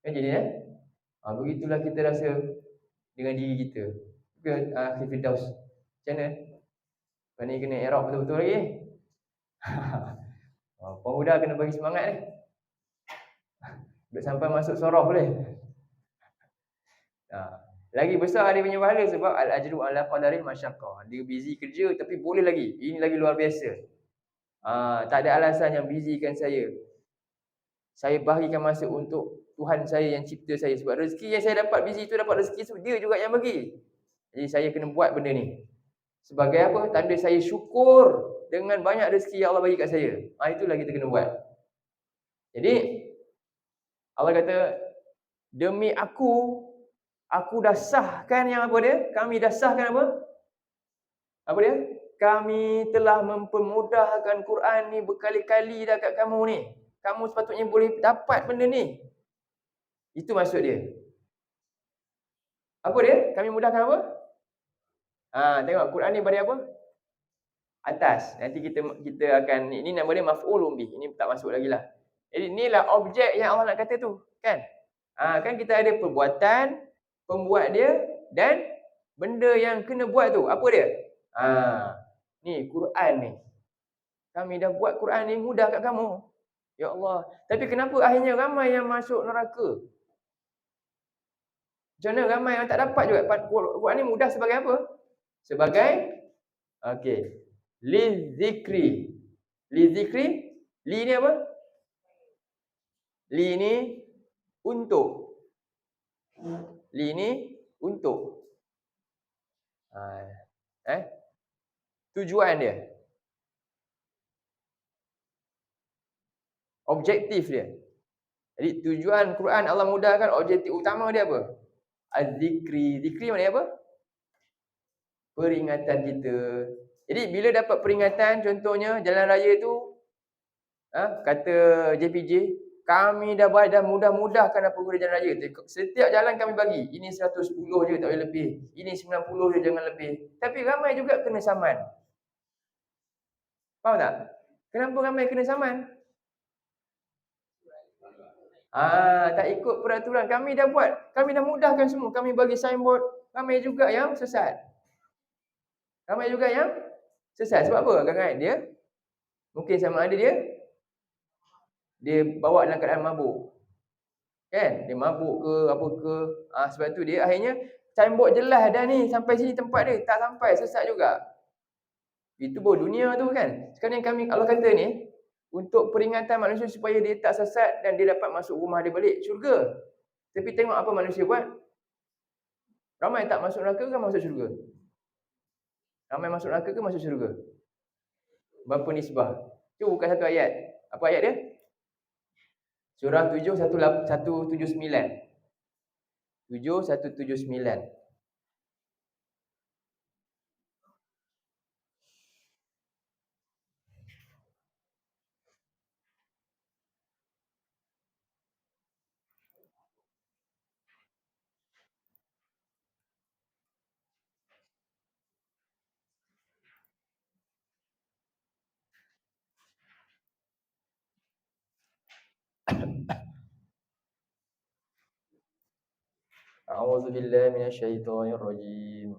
Kan jadi begitulah kita rasa dengan diri kita. Ke Akhil Firdaus. Macam mana? Lepas ni kena i'rab betul-betul lagi. Pemuda kena bagi semangat ni. Sampai masuk sorof boleh. Lagi besar dia punya pahala sebab al-ajru ala qadaril masyaqqah. Dia busy kerja tapi boleh lagi. Ini lagi luar biasa. Tak ada alasan yang busykan saya. Saya bahagikan masa untuk Tuhan saya yang cipta saya. Sebab rezeki yang saya dapat busy tu, dapat rezeki tu dia juga yang bagi. Jadi saya kena buat benda ni. Sebagai apa? Tanda saya syukur dengan banyak rezeki yang Allah bagi kat saya. Itulah kita kena buat. Jadi Allah kata, demi aku dah sahkan yang apa dia? Kami dah sahkan apa? Apa dia? Kami telah mempermudahkan Quran ni berkali-kali dah kat kamu ni. Kamu sepatutnya boleh dapat benda ni. Itu maksud dia. Apa dia? Kami mudahkan apa? Tengok Quran ni pada apa? Atas. Nanti kita akan, ini nama dia maf'ulun bih. Ini tak masuk lagi lah. Jadi inilah objek yang Allah nak kata tu, kan? Kan kita ada perbuatan, pembuat dia dan benda yang kena buat tu. Apa dia? Ni Quran ni. Kami dah buat Quran ni mudah kat kamu. Ya Allah. Tapi kenapa akhirnya ramai yang masuk neraka? Macam mana ramai yang tak dapat juga? Quran ni mudah sebagai apa? Sebagai Lizikri. Li ni apa? Li ni untuk. Li ni untuk. Tujuan dia. Objektif dia. Jadi tujuan Quran Allah mudahkan, objektif utama dia apa? Az-zikri. Zikri mana apa? peringatan kita. Jadi bila dapat peringatan, contohnya jalan raya tu, kata JPJ, kami dah mudah-mudahkan apa guna jalan raya. Setiap jalan kami bagi, ini 110 je tak boleh lebih, ini 90 je jangan lebih. Tapi ramai juga kena saman. Faham tak? Kenapa ramai kena saman? Tak ikut peraturan. Kami dah buat, kami dah mudahkan semua. Kami bagi signboard, ramai juga yang sesat. Ramai juga yang sesat. Sebab apa? Kadang-kadang dia mungkin sama ada dia bawa dalam keadaan mabuk. Kan? Dia mabuk ke apa ke. Sebab tu dia akhirnya signboard jelas dah ni, sampai sini tempat dia, tak sampai, sesat juga. Itu baru dunia tu kan. Sekarang kami, Allah kata ni, untuk peringatan manusia supaya dia tak sesat dan dia dapat masuk rumah dia balik syurga. Tapi tengok apa manusia buat. Ramai tak masuk neraka ke masuk syurga? Ramai masuk neraka ke masuk syurga? Berapa nisbah? Itu bukan satu ayat. Apa ayat dia? Surah 7, 179. 7, 179. A'udzu billahi minasyaitonir rajim.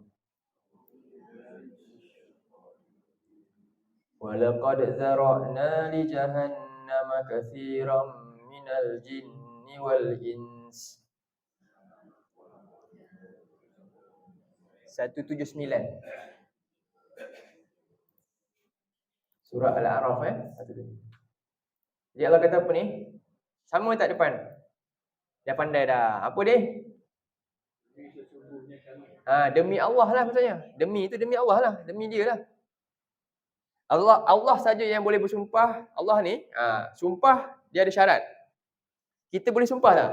Wa laqad zara'na li jahannama katsiran minal jinni wal ins. 179. Surah Al-A'raf Jadi Allah kata apa ni? Sama tak depan? Dah pandai dah. Apa dia? Demi Allah lah maksudnya. Demi tu demi Allah lah. Demi dia lah. Allah saja yang boleh bersumpah. Allah ni, sumpah dia ada syarat. Kita boleh sumpah tak?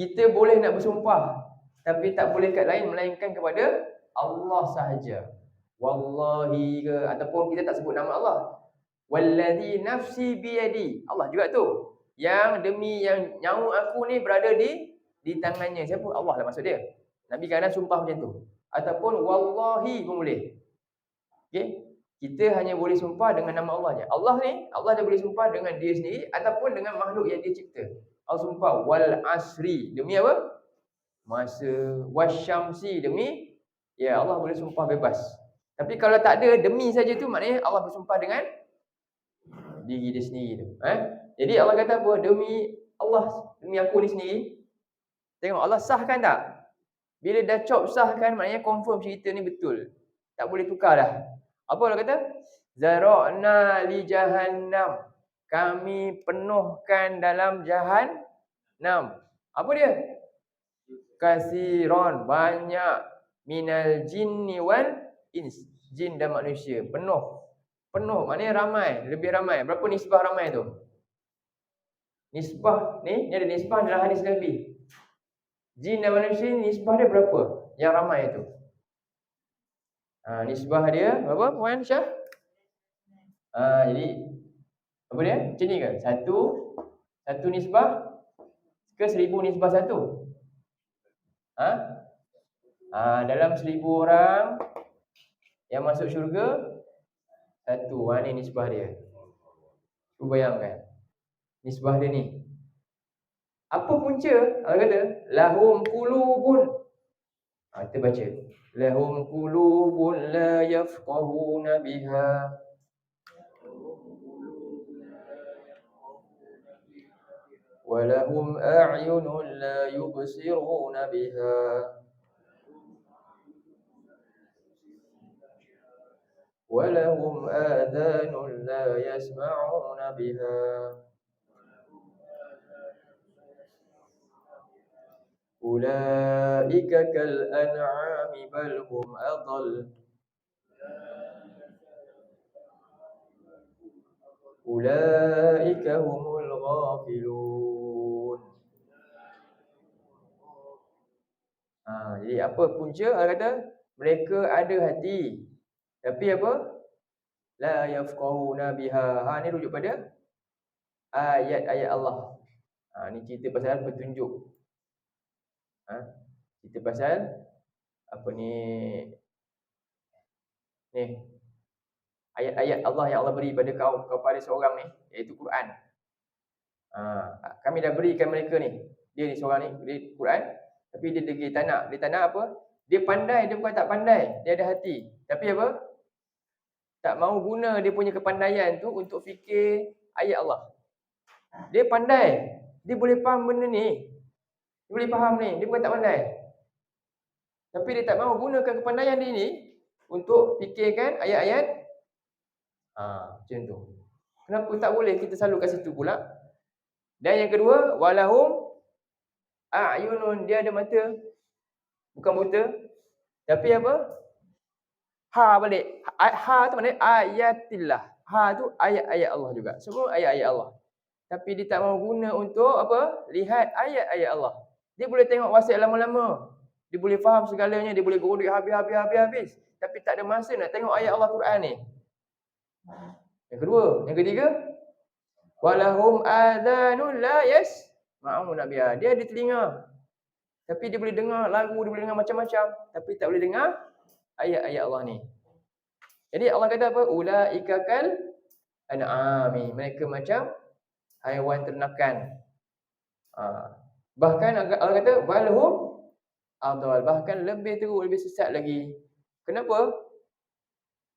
Kita boleh nak bersumpah, tapi tak boleh kat lain melainkan kepada Allah sahaja. Wallahi ke, ataupun kita tak sebut nama Allah. Wallazi nafsi biyadi. Allah juga tu. Yang demi yang nyawa aku ni berada di tangannya. Siapa? Allah lah maksud dia. Nabi kadang sumpah macam tu. Ataupun wallahi pun boleh. Okey? Kita hanya boleh sumpah dengan nama Allah je. Allah ni, Allah dia boleh sumpah dengan dia sendiri ataupun dengan makhluk yang dia cipta. Allah sumpah wal asri. Demi apa? Masa. Wasyamsi. Demi, ya Allah boleh sumpah bebas. Tapi kalau tak ada demi saja tu, maknanya Allah bersumpah dengan diri dia sendiri tu. Jadi Allah kata apa? Demi Allah, demi aku ni sendiri. Tengok Allah sahkan tak? Bila dah cop sahkan, maknanya confirm cerita ni betul. Tak boleh tukar dah. Apa Allah kata? Zara'na li jahannam. Kami penuhkan dalam jahannam. Apa dia? Kasiron, banyak, minal jinni wal ins. Jin dan manusia. Penuh, maknanya ramai, lebih ramai. Berapa nisbah ramai tu? Nisbah ni ada nisbah dalam hadis Nabi. Jin dan manusia nisbah dia berapa? Yang ramai tu. Nisbah dia berapa Puan Syah? Jadi apa dia? Macam ni ke? Satu nisbah ke 1000 nisbah satu? Dalam 1000 orang yang masuk syurga, satu. Ni nisbah dia. Cuba bayangkan. Nisbah dia ni. Apa punca? Allah kata, lahum qulubun. Kita baca. Lahum qulubun la yafqahuna biha. Walahum a'yunun la yubsiruna biha. Walahum adhanun la yasma'una biha. Ulaika kal an'ami bal hum adall. Ulaika humul ghafilun. Jadi apa punca? Allah kata Mereka ada hati. Tapi apa? La yafqahuna biha. Ni rujuk pada ayat-ayat Allah. Ni cerita pasal petunjuk. Cerita pasal apa ni? Ni ayat-ayat Allah yang Allah beri kepada seorang ni, iaitu Quran. Kami dah berikan mereka ni. Dia ni seorang ni, dia Quran, tapi dia degil tak nak. Dia tak nak apa? Dia pandai, dia bukan tak pandai. Dia ada hati. Tapi apa? Tak mahu guna dia punya kepandaian tu untuk fikir ayat Allah. Dia pandai. Dia boleh faham benda ni. Dia boleh faham ni. Dia bukan tak pandai. Tapi dia tak mahu gunakan kepandaian dia ni untuk fikirkan ayat-ayat. Macam tu. Kenapa tak boleh kita selalu kat situ pula? Dan yang kedua, walahum a'yunun. Dia ada mata. Bukan buta. Tapi apa? Balik. Tu maknanya ayatillah. Tu ayat-ayat Allah juga. Semua ayat-ayat Allah. Tapi dia tak mahu guna untuk apa? Lihat ayat-ayat Allah. Dia boleh tengok wasiat lama-lama. Dia boleh faham segalanya. Dia boleh godok habis. Tapi tak ada masa nak tengok ayat Allah Quran ni. Yang kedua. Yang ketiga. Walahum adhanun la yasma'una biha. Dia ada telinga. Tapi dia boleh dengar lagu. Dia boleh dengar macam-macam. Tapi tak boleh dengar ayat-ayat Allah ni. Jadi Allah kata apa? Ulaika kal an'ami. Mereka macam haiwan ternakan. Bahkan Allah kata balhum adall. Bahkan lebih teruk, lebih sesat lagi. Kenapa?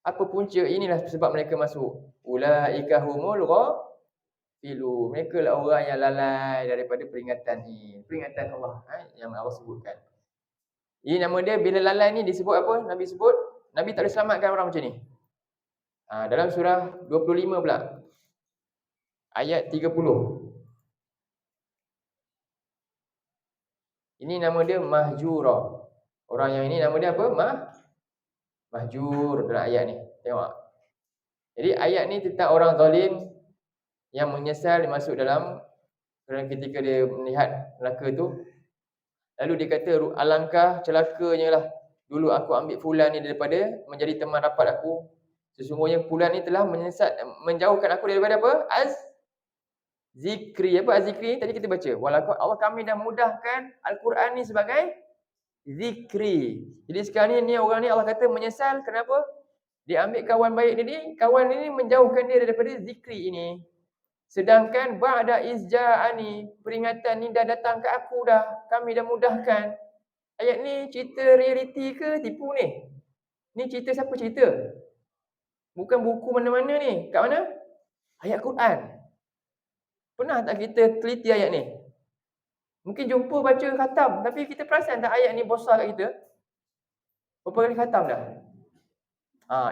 Apa punca? Inilah sebab mereka masuk. Ulaika humul ghafilu. Mereka lah orang yang lalai daripada peringatan ni. Peringatan Allah yang Allah sebutkan. Ini nama dia, bila lalai ni disebut apa? Nabi sebut, Nabi tak boleh selamatkan orang macam ni. Dalam surah 25 pula. Ayat 30. Ini nama dia mahjura. Orang yang ini nama dia apa? Mahjur dalam ayat ni. Tengok. Jadi ayat ni tentang orang zalim yang menyesal masuk dalam ketika dia melihat neraka tu. Lalu dia kata, alangkah celakanya lah dulu aku ambil fulan ni daripada menjadi teman rapat aku. Sesungguhnya fulan ni telah menjauhkan aku daripada apa? Zikri. Apa zikri? Tadi kita baca. Walaupun Allah kami dah mudahkan Al-Quran ni sebagai zikri. Jadi sekarang ni orang ni Allah kata menyesal. Kenapa? Dia ambil kawan baik dia ni. Kawan ni menjauhkan dia daripada zikri ini. Sedangkan ba'da izja'ani, peringatan ni dah datang ke aku dah. Kami dah mudahkan. Ayat ni cerita realiti ke tipu ni? Ni cerita siapa cerita? Bukan buku mana-mana ni. Kat mana? Ayat Quran. Pernah tak kita teliti ayat ni? Mungkin jumpa baca khatam. Tapi kita perasan tak ayat ni besar kat kita? Berapa kali khatam dah?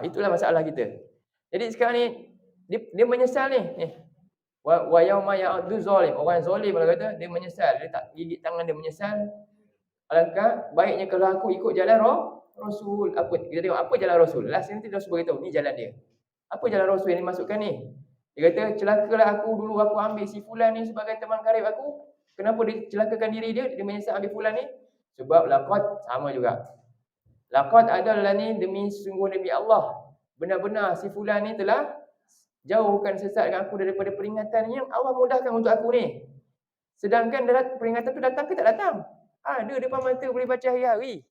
Itulah masalah kita. Jadi sekarang ni, dia menyesal ni. Wa yauma ya'udzu zalim. Orang zalim kalau kata dia menyesal, dia tak gigit tangan dia menyesal. Alangkah baiknya kalau aku ikut jalan Rasul. Apa kita tengok apa jalan Rasul? Last nanti Rasul beritahu ni jalan dia. Apa jalan Rasul yang dimasukkan ni? Dia kata celakalah aku dulu aku ambil si fulan ni sebagai teman karib aku. Kenapa dia celakakan diri dia? Dia menyesal ambil fulan ni sebab laqad sama juga. Laqad adalah ni demi sungguh demi Allah. Benar-benar si fulan ni telah jauhkan sesatkan aku daripada peringatan yang Allah mudahkan untuk aku ni. Sedangkan peringatan tu datang ke tak datang? Ada depan mata boleh baca hari-hari.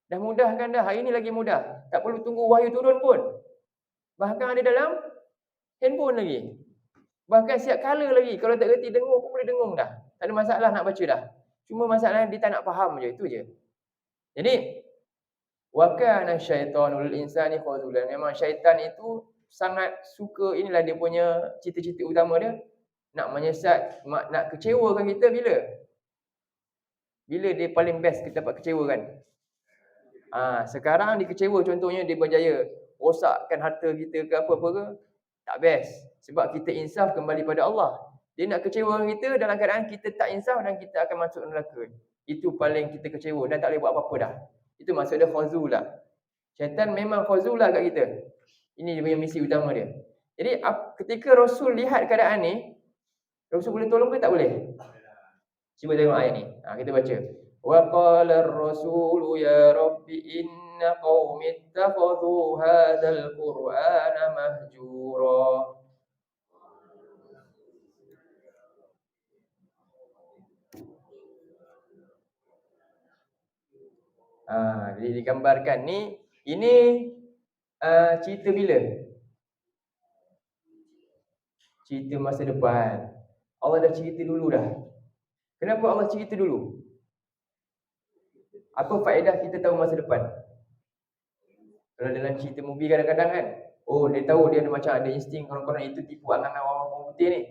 Dah mudahkan dah. Hari ni lagi mudah. Tak perlu tunggu wahyu turun pun. Bahkan ada dalam handphone lagi. Bahkan siap kala lagi. Kalau tak reti dengung pun boleh dengung dah. Tak ada masalah nak baca dah. Cuma masalahnya dia tak nak faham je. Itu je. Jadi wa kana syaitanul insani khazulan. Memang syaitan itu sangat suka, inilah dia punya cita-cita utama dia, nak menyesat, nak kecewakan kita bila dia paling best kita dapat kecewakan. Sekarang dia kecewa, contohnya dia berjaya rosakkan harta kita ke apa-apa ke, tak best. Sebab kita insaf kembali pada Allah. Dia nak kecewakan kita dalam keadaan kita tak insaf dan kita akan masuk neraka. Itu paling kita kecewa dan tak boleh buat apa-apa dah. Itu maksud dia khazulah. Syaitan memang khazulah kat kita. Ini dia punya misi utama dia. Jadi ketika Rasul lihat keadaan ni, Rasul boleh tolong ke tak boleh? Cuba tengok ayat ni. Kita baca. Wa qala ar-rasulu ya rabbi inna qaumi ittakhadhu hadzal qur'ana mahjura. Jadi digambarkan ni, ini cerita bila? Cerita masa depan. Allah dah cerita dulu dah. Kenapa Allah cerita dulu? Apa faedah kita tahu masa depan? Kalau dalam cerita movie kadang-kadang kan, oh dia tahu dia ada macam ada insting konon-konon itu tipu angan orang putih ni.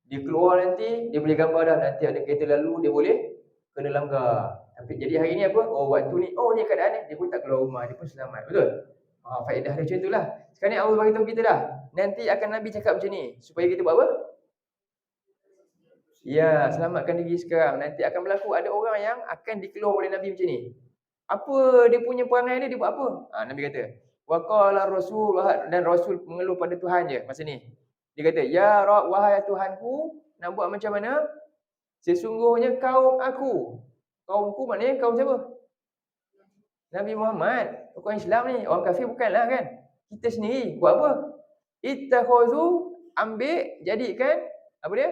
Dia keluar nanti, dia boleh gambar dah. Nanti ada kereta lalu, dia boleh kena langgar. Tapi jadi hari ni apa? Oh waktu ni, oh ni keadaan ni, dia pun tak keluar rumah, dia pun selamat. Betul? Faedah dia macam itulah. Sekarang ni Allah beritahu kita dah. Nanti akan Nabi cakap macam ni. Supaya kita buat apa? Ya, selamatkan diri sekarang. Nanti akan berlaku ada orang yang akan dikeluar oleh Nabi macam ni. Apa dia punya perangai dia buat apa? Nabi kata, wa qala rasul, dan Rasul mengeluh pada Tuhan dia masa ni. Dia kata, ya Rabb, wahai Tuhanku, nak buat macam mana? Sesungguhnya kaum aku. Kaumku maknanya kaum siapa? Nabi Muhammad. Orang Islam ni, orang kafir bukanlah kan? Kita sendiri buat apa? Ittakhazu, ambil, jadikan apa dia?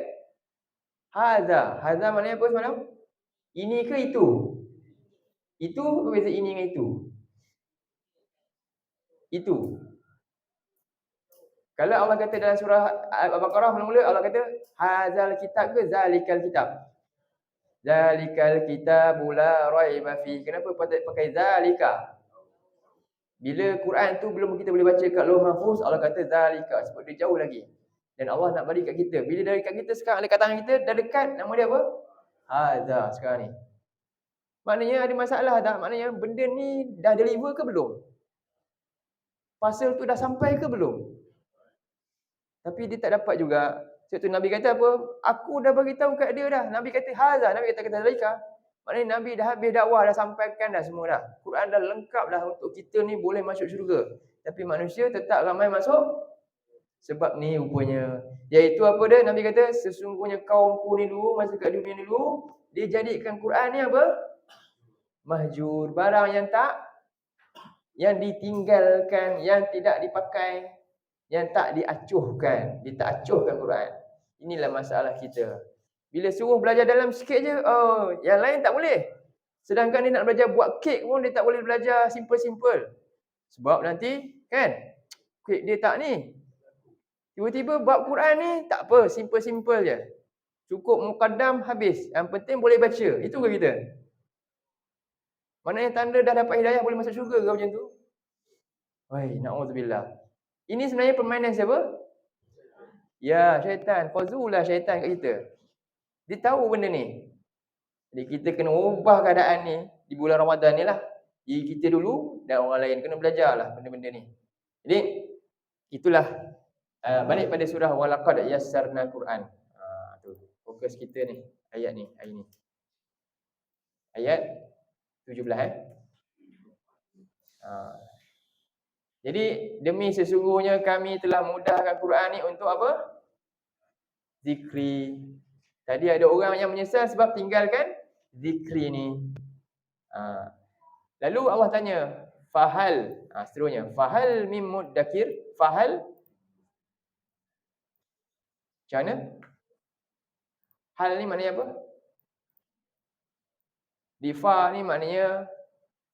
Hadza maknanya apa semalam? Ini ke itu? Itu apa beza ini dengan itu? Itu. Kalau Allah kata dalam surah Al-Baqarah mula-mula Allah kata hadzal kitab ke zalikal kitab? Zalikal kitabu la raiba fi. Kenapa pakai zalika? Bila Quran tu belum kita boleh baca kat Lauh Mahfuz, Allah kata zalika sebab dia jauh lagi. Dan Allah nak bagi kat kita. Bila dari kat kita sekarang ada kat tangan kita, dah dekat, nama dia apa? Hadza sekarang ni. Maknanya ada masalah tak? Maknanya benda ni dah deliver ke belum? Parcel tu dah sampai ke belum? Tapi dia tak dapat juga. Sebab tu Nabi kata apa? Aku dah bagi tahu kat dia dah. Nabi kata haza, Nabi kata zalika. Maknanya Nabi dah habis dakwah, dah sampaikan dah semua dah. Quran dah lengkap dah untuk kita ni boleh masuk syurga. Tapi manusia tetap ramai masuk sebab ni rupanya. Iaitu apa dia? Nabi kata sesungguhnya kaumku ni dulu masa kat dunia ni dulu, dia jadikan Quran ni apa? Mahjur, barang yang ditinggalkan, yang tidak dipakai, yang tak diacuhkan. Dia tak acuhkan Quran. Inilah masalah kita. Bila suruh belajar dalam sikit je, yang lain tak boleh. Sedangkan dia nak belajar buat kek pun dia tak boleh belajar simple-simple. Sebab nanti kan, kek dia tak ni. Tiba-tiba bab Quran ni tak apa, simple-simple je. Cukup muqaddam habis. Yang penting boleh baca. Itu ke kita? Maknanya tanda dah dapat hidayah boleh masuk syurga ke macam tu? Wai, na'udzubillah. Ini sebenarnya permainan siapa? Ya, syaitan. Qazulah syaitan kat kita. Dia tahu benda ni. Jadi kita kena ubah keadaan ni di bulan Ramadan ni lah. Diri kita dulu dan orang lain kena belajar lah benda-benda ni. Jadi itulah balik pada surah walaqad yassarna Quran. Tu fokus kita ni ayat ni hari ni. Ayat 17 Jadi demi sesungguhnya kami telah mudahkan Quran ni untuk apa? Zikri. Tadi ada orang yang menyesal sebab tinggalkan zikri ni. Lalu Allah tanya, fahal, seterusnya, fahal mim muddakir, fahal macam mana? Hal ni maknanya apa? Di fa ni maknanya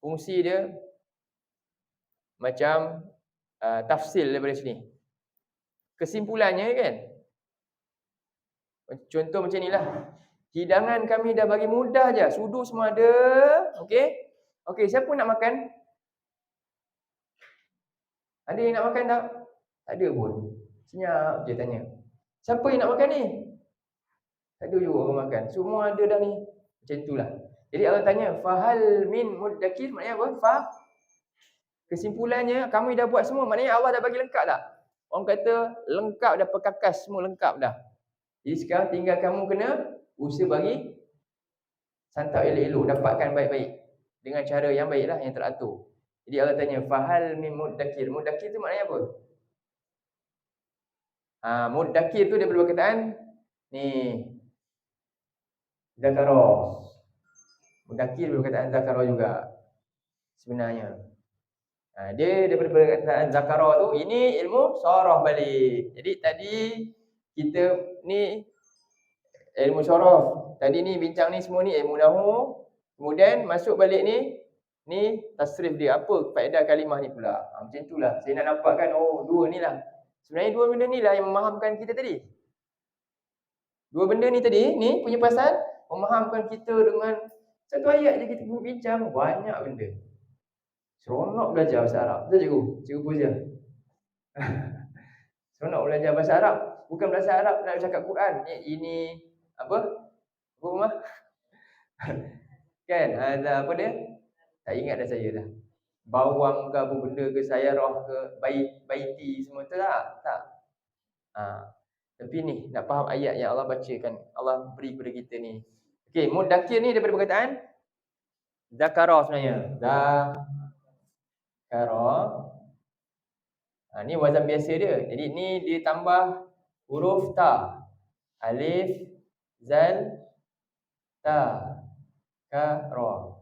fungsi dia macam tafsil daripada sini. Kesimpulannya kan, contoh macam inilah. Hidangan kami dah bagi mudah je, sudu semua ada. Okey, siapa nak makan? Ada yang nak makan tak? Tak ada pun. Senyap je tanya. Siapa yang nak makan ni? Tak ada juga orang makan. Semua ada dah ni. Macam itulah. Jadi Allah tanya, fahal min muddakir, maknanya apa? Kesimpulannya, kami dah buat semua. Maknanya Allah dah bagi lengkap tak? Orang kata lengkap dah, perkakas semua lengkap dah. Jadi sekarang tinggal kamu kena usaha bagi santap elok-elok, dapatkan baik-baik dengan cara yang baiklah, yang teratur. Jadi Allah tanya, fahal min muddakir. Muddakir tu maknanya apa? Muddakir tu daripada perkataan ni, zakara. Mudakir daripada perkataan zakara juga sebenarnya. Dia daripada perkataan zakara tu, ini ilmu syarah balik. Jadi tadi kita ni ilmu syarah. Tadi ni bincang ni semua ni ilmu nahwu. Kemudian masuk balik ni tasrif dia. Apa faedah kalimah ni pula? Macam itulah. Saya nak nampakkan, dua ni lah. Sebenarnya dua benda ni lah yang memahamkan kita tadi. Dua benda ni tadi, ni punya pasal memahamkan kita dengan satu ayat je kita bincang banyak benda. Seronok belajar bahasa Arab. Betul cikgu? Cikgu Fuzia. Seronok belajar bahasa Arab. Bukan bahasa Arab nak cakap Quran. Ini apa? Apa rumah? Kan? Ada apa dia? Tak ingat dah saya dah. Bawang ke apa benda ke, sayarah ke, baiti semua tu tak? Tak. Tapi ni nak faham ayat yang Allah bacakan, Allah beri kepada kita ni. Okey, mudakir ni daripada perkataan zakara sebenarnya. Zakara. Ni wazan biasa dia. Jadi ni dia tambah huruf ta. Alif, zal, ta, ka, ra.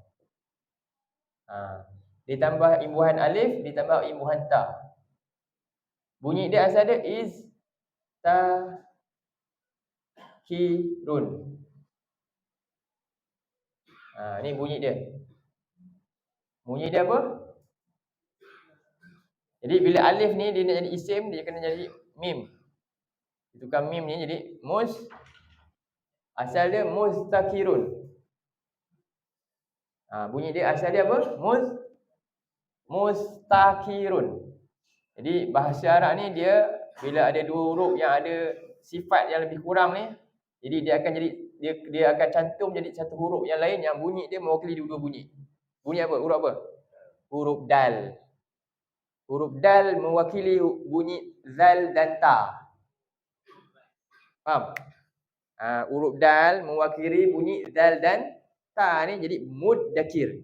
Ditambah imbuhan alif, ditambah imbuhan ta. Bunyi dia asal dia is tahirun. Ni bunyi dia. Bunyi dia apa? Jadi bila alif ni dia nak jadi isim, dia kena jadi mim. Ditukar mim ni jadi asal dia mustakirun. Bunyi dia asal dia apa? Mustakirun. Jadi bahasa Arab ni dia bila ada dua huruf yang ada sifat yang lebih kurang ni, jadi dia akan jadi dia akan cantum jadi satu huruf yang lain yang bunyi dia mewakili dua bunyi. Bunyi apa? Huruf apa? Huruf dal. Huruf dal mewakili bunyi zal dan ta. Faham? Huruf dal mewakili bunyi zal dan ta ni jadi mudakir.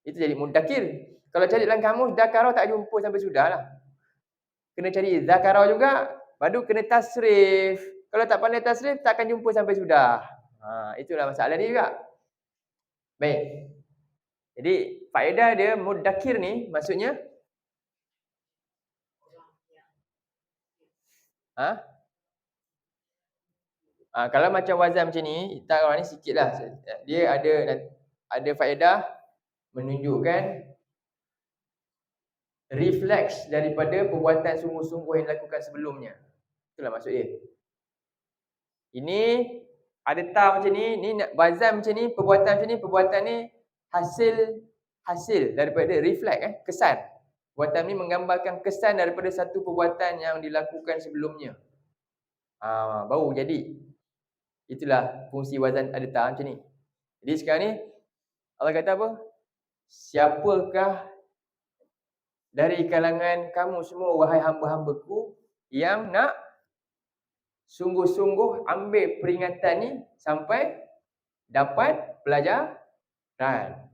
Itu jadi mudakir. Kalau cari dalam kamus zakara tak jumpa sampai sudah lah. Kena cari zakara juga, baru kena tasrif. Kalau tak pandai tasrif tak akan jumpa sampai sudah. Itulah masalah dia juga. Baik. Jadi faedah dia mudakir ni maksudnya kalau macam wazan macam ni, ni sikitlah. Dia ada faedah menunjukkan refleks daripada perbuatan sungguh-sungguh yang dilakukan sebelumnya. Itulah maksud dia. Ini ada ta macam ni wazan macam ni, perbuatan ni hasil daripada refleks kesan. Perbuatan ni menggambarkan kesan daripada satu perbuatan yang dilakukan sebelumnya. Baru jadi. Itulah fungsi wazan ada ta macam ni. Jadi sekarang ni Allah kata apa? Siapakah dari kalangan kamu semua wahai hamba-hambaku yang nak sungguh-sungguh ambil peringatan ni sampai dapat pelajaran.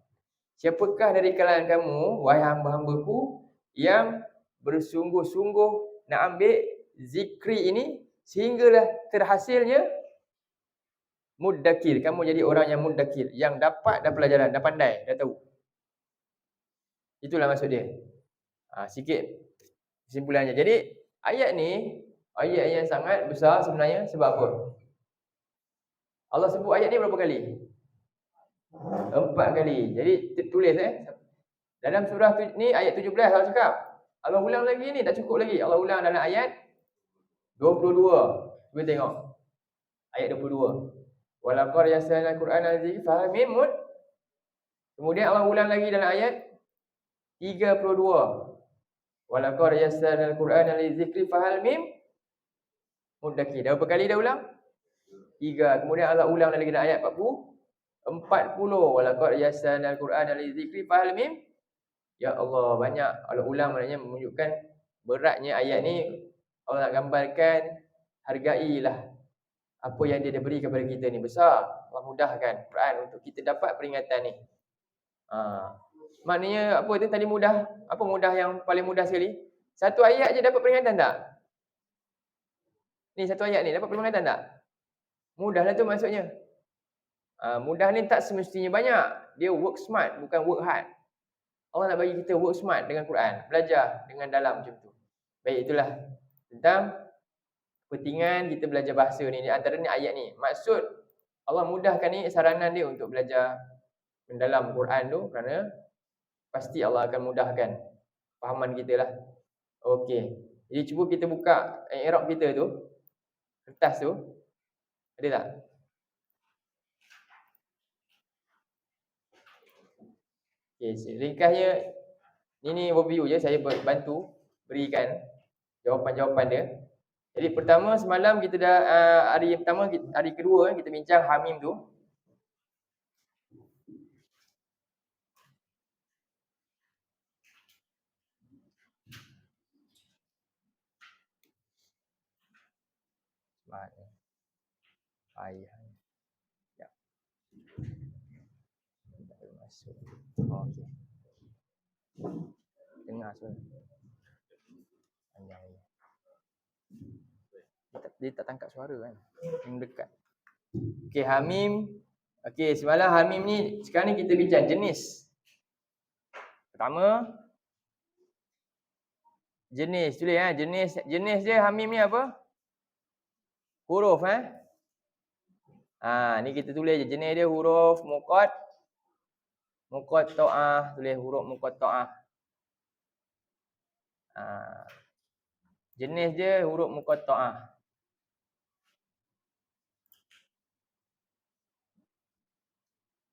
Siapakah dari kalangan kamu wahai hamba-hambaku yang bersungguh-sungguh nak ambil zikri ini sehinggalah terhasilnya mudakir. Kamu jadi orang yang mudakir, yang dapat dah pelajaran, dah pandai, dah tahu. Itulah maksud dia. Sikit kesimpulannya. Jadi ayat ni ayat yang sangat besar sebenarnya. Sebab apa? Allah sebut ayat ni berapa kali? 4 kali. Jadi tulis dalam surah ni ayat 17 Allah cakap. Allah ulang lagi ni, tak cukup lagi. Allah ulang dalam ayat 22. Cuba tengok. Ayat 22. Walaqad yassarnal Qur'ana lidzikri fahal mim mud. Kemudian Allah ulang lagi dalam ayat 32. Walaqad yassarnal Qur'ana lidzikri fahal mim mudakir. Dah berapa kali dah ulang? 3. Kemudian Allah ulang lagi dalam ayat 40. Walaqad yassarnal Qur'ana lidzikri fahal mim. Ya Allah, banyak Allah ulang, maknanya menunjukkan beratnya ayat ni. Allah nak gambarkan, hargailah apa yang dia dah beri kepada kita ni besar. Allah mudahkan Quran untuk kita dapat peringatan ni. Maknanya apa tu tadi mudah? Apa mudah yang paling mudah sekali? Satu ayat je dapat peringatan tak? Ni satu ayat ni dapat peringatan tak? Mudahlah tu maksudnya. Mudah ni tak semestinya banyak. Dia work smart, bukan work hard. Allah nak bagi kita work smart dengan Quran. Belajar dengan dalam macam tu. Baik, itulah tentang kepentingan kita belajar bahasa ni. Antara ni ayat ni. Maksud Allah mudahkan ni saranan dia untuk belajar mendalam Quran tu kerana pasti Allah akan mudahkan fahaman kita lah. Okey. Jadi cuba kita buka i'rab kita tu. Kertas tu. Ada tak? Okey, ringkasnya ini overview je, saya bantu berikan jawapan-jawapan dia. Jadi pertama semalam kita dah hari pertama, hari kedua kita bincang Hamim tu. Ayah. Ya. Masuk. Okey. Dengar suara. Andai. Dia tak tangkap suara kan. Yang dekat. Okey, Hamim. Okey, semalam Hamim ni sekarang ni kita bincang jenis. Pertama jenis, tulis jenis dia Hamim ni apa? Huruf ni kita tulis je jenis dia huruf muqatta'ah, tulis huruf muqatta'ah. Jenis dia huruf muqatta'ah.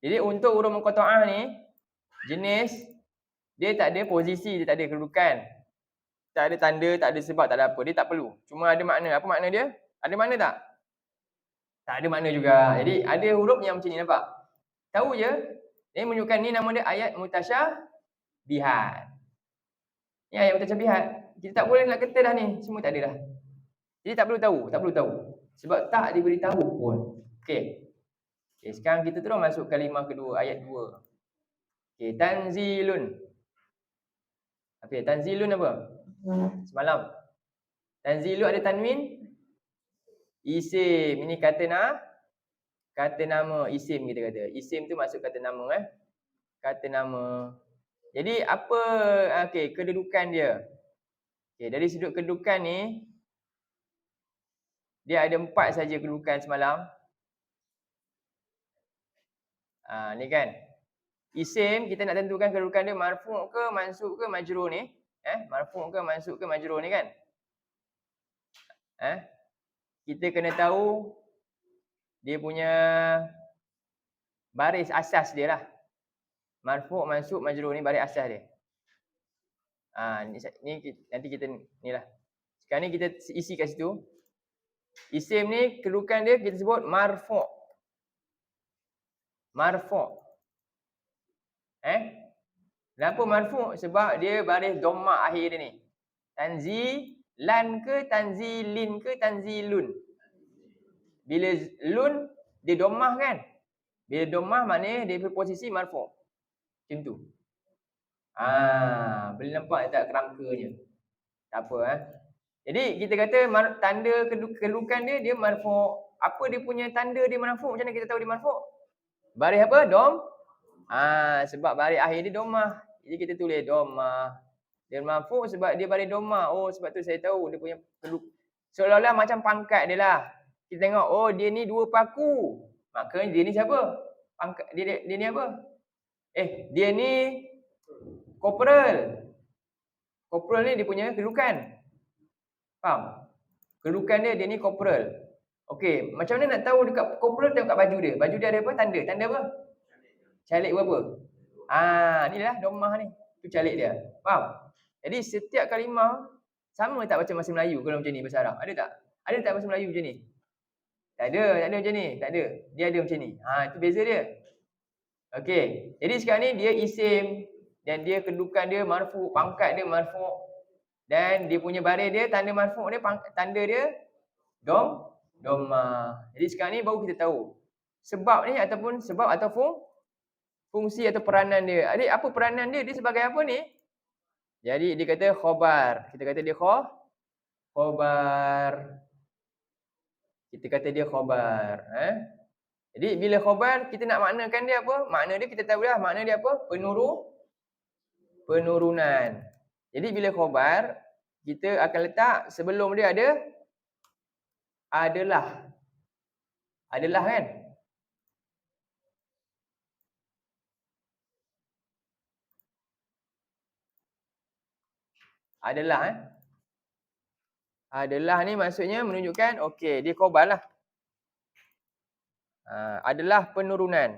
Jadi untuk huruf muqatta'ah ni jenis dia tak ada posisi, dia tak ada kedudukan. Tak ada tanda, tak ada sebab, tak ada apa. Dia tak perlu. Cuma ada makna. Apa makna dia? Ada makna tak? Tak ada makna juga. Jadi ada huruf yang macam ni, nampak? Tahu je, dia menunjukkan ni nama dia ayat mutasyabihat. Ni ayat mutasyabihat. Kita tak boleh nak kata dah ni. Semua tak ada dah. Jadi tak perlu tahu. Sebab tak diberitahu pun. Okey. Okay, sekarang kita terus masuk kalimah kedua, ayat 2. Okey, tanzilun. Okey, tanzilun apa? Semalam. Tanzilu ada tanwin? Isim. Ini kata nama. Isim kita kata. Isim tu masuk kata nama Kata nama. Jadi apa kedudukan dia? Okey, dari sudut kedudukan ni dia ada 4 saja kedudukan semalam. Ni kan. Isim kita nak tentukan kedudukan dia marfu' ke mansub ke majrur ni. Marfu' ke mansub ke majrur ni kan. Kita kena tahu dia punya baris asas dia lah. Marfu', mansub, majrur ni baris asas dia. Ni nanti kita ni lah. Sekarang ni kita isi kat situ. Isim ni kedudukan dia kita sebut marfu'. Marfu'. Kenapa marfu'? Sebab dia baris dhammah akhir dia ni. Tanzilan ke tanzilin ke tanzilun. Bila lun dia dhammah kan? Bila dhammah maknanya dia berposisi marfu'. Macam tu. Boleh nampak tak kerangkanya? Tak apa Jadi kita kata tanda kedudukan dia marfu'. Apa dia punya tanda dia marfu'? Macam mana kita tahu dia marfu'? Baris apa? Sebab baris akhir dia dhammah. Jadi kita tulis dhammah. Dia marfu' sebab dia baris dhammah. Sebab tu saya tahu dia punya seolah-olah macam pangkat dia lah. Kita tengok, dia ni 2 paku. Maka dia ni siapa? Pangkat dia ni apa? Dia ni corporal. Corporal ni dia punya kedudukan. Faham? Kedudukan dia ni corporal. Okey, macam mana nak tahu dekat corporal? Tengok kat baju dia. Baju dia ada apa? Tanda. Tanda apa? Calik berapa? Inilah dhammah ni. Tu calik dia. Faham? Jadi setiap kalimah sama tak baca bahasa Melayu kalau macam ni bahasa Arab? Ada tak? Ada tak bahasa Melayu macam ni? Tak ada macam ni. Tak ada. Dia ada macam ni. Itu beza dia. Okey. Jadi sekarang ni dia isim dan dia kedudukan dia marfu', pangkat dia marfu'. Dan dia punya baris dia, tanda marfu' dia, tanda dia dhammah. Jadi sekarang ni baru kita tahu sebab ni ataupun fungsi atau peranan dia. Adik, apa peranan dia? Dia sebagai apa ni? Jadi dia kata khabar. Kita kata dia khabar. Kita kata dia khabar. Jadi bila khabar kita nak maknakan dia apa? Makna dia kita tahu dah, makna dia apa? Penurunan. Jadi bila khabar kita akan letak sebelum dia ada adalah. Adalah kan? Adalah Adalah ni maksudnya menunjukkan okey, dia khabar lah. Adalah penurunan.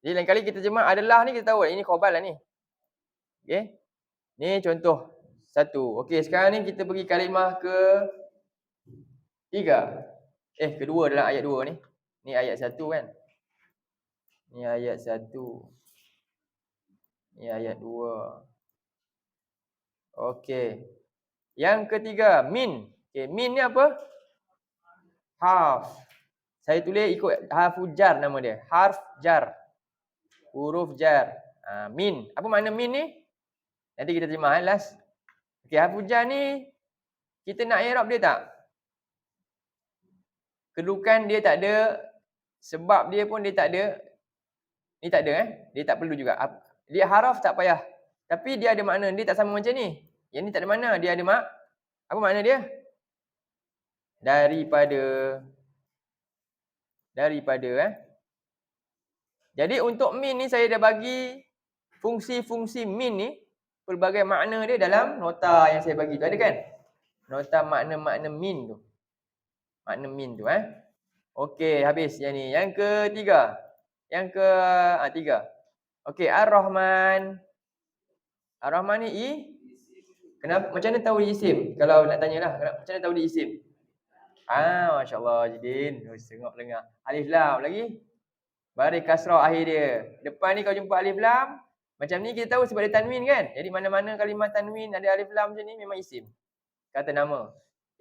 Jadi lain kali kita terjemah adalah ni kita tahu ini khabar lah ni. Okey. Ni contoh satu. Okey, sekarang ni kita pergi kalimah ke 3. Kedua dalam ayat 2 ni. Ni ayat 1 kan. Ni ayat 1. Ni ayat 2. Okey. Yang ketiga, min. Okey, min ni apa? Harf. Saya tulis ikut harf jar nama dia. Harf jar. Huruf jar. Min. Apa makna min ni? Nanti kita terjemah last. Okey, harf jar ni kita nak i'rab dia tak? Kedudukan dia tak ada, sebab dia pun dia tak ada. Ni tak ada Dia tak perlu juga. Dia haraf tak payah. Tapi dia ada makna, dia tak sama macam ni. Yang ni tak ada makna, dia ada apa makna dia? Daripada. Jadi untuk min ni saya dah bagi fungsi-fungsi min ni, pelbagai makna dia dalam nota yang saya bagi tu, ada kan? Nota makna-makna min tu. Makna min tu Okey, habis yang ni. Yang ketiga. Yang ke tiga. Okey, Ar-Rahman. Ar-Rahman ni kenapa, macam mana tahu dia isim? Kalau nak tanyalah, macam mana tahu dia isim? Masya-Allah Jidin. Tengok dengar. Alif lam lagi. Baris kasrah akhir dia. Depan ni kau jumpa alif lam, macam ni kita tahu sebab dia tanwin kan? Jadi mana-mana kalimah tanwin ada alif lam macam ni memang isim. Kata nama.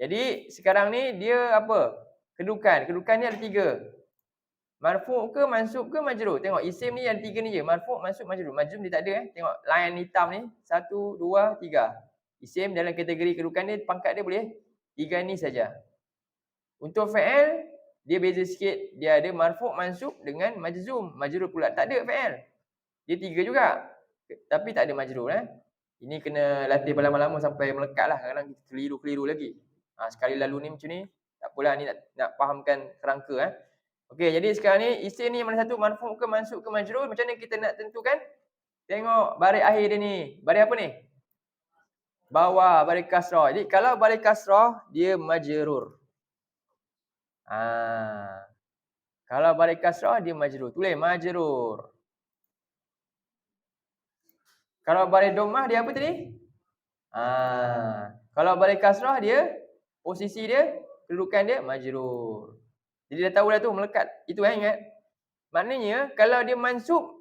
Jadi sekarang ni dia apa? Kedudukan. Kedudukan ni ada 3. Marfu' ke, mansub ke, majrur. Tengok isim ni yang 3 ni je. Marfu', mansub, majrur. Majrur dia tak ada Tengok line hitam ni. 1, 2, 3. Isim dalam kategori kedudukan ni, pangkat dia boleh 3 ni saja. Untuk fa'il, dia beza sikit. Dia ada marfu', mansub dengan majzum. Majrur pula tak ada fa'il. Dia 3 juga. Tapi tak ada majrur Ini kena latih lama-lama sampai melekat lah. Kadang-kadang kita keliru-keliru lagi. Sekali lalu ni macam ni. Tak apalah, ni nak fahamkan kerangka Okey, jadi sekarang ni isim ni mana satu? Marfu' ke, mansub ke, majrur? Macam mana kita nak tentukan? Tengok baris akhir dia ni. Baris apa ni? Bawah, baris kasrah. Jadi kalau baris kasrah, dia majrur. Kalau baris kasrah, dia majrur. Tulis majrur. Kalau baris dhammah, dia apa tadi? Kalau baris kasrah, dia posisi dia, kedudukan dia majrur. Jadi dah tahu dah tu, melekat. Itu ingat. Maknanya, kalau dia mansub,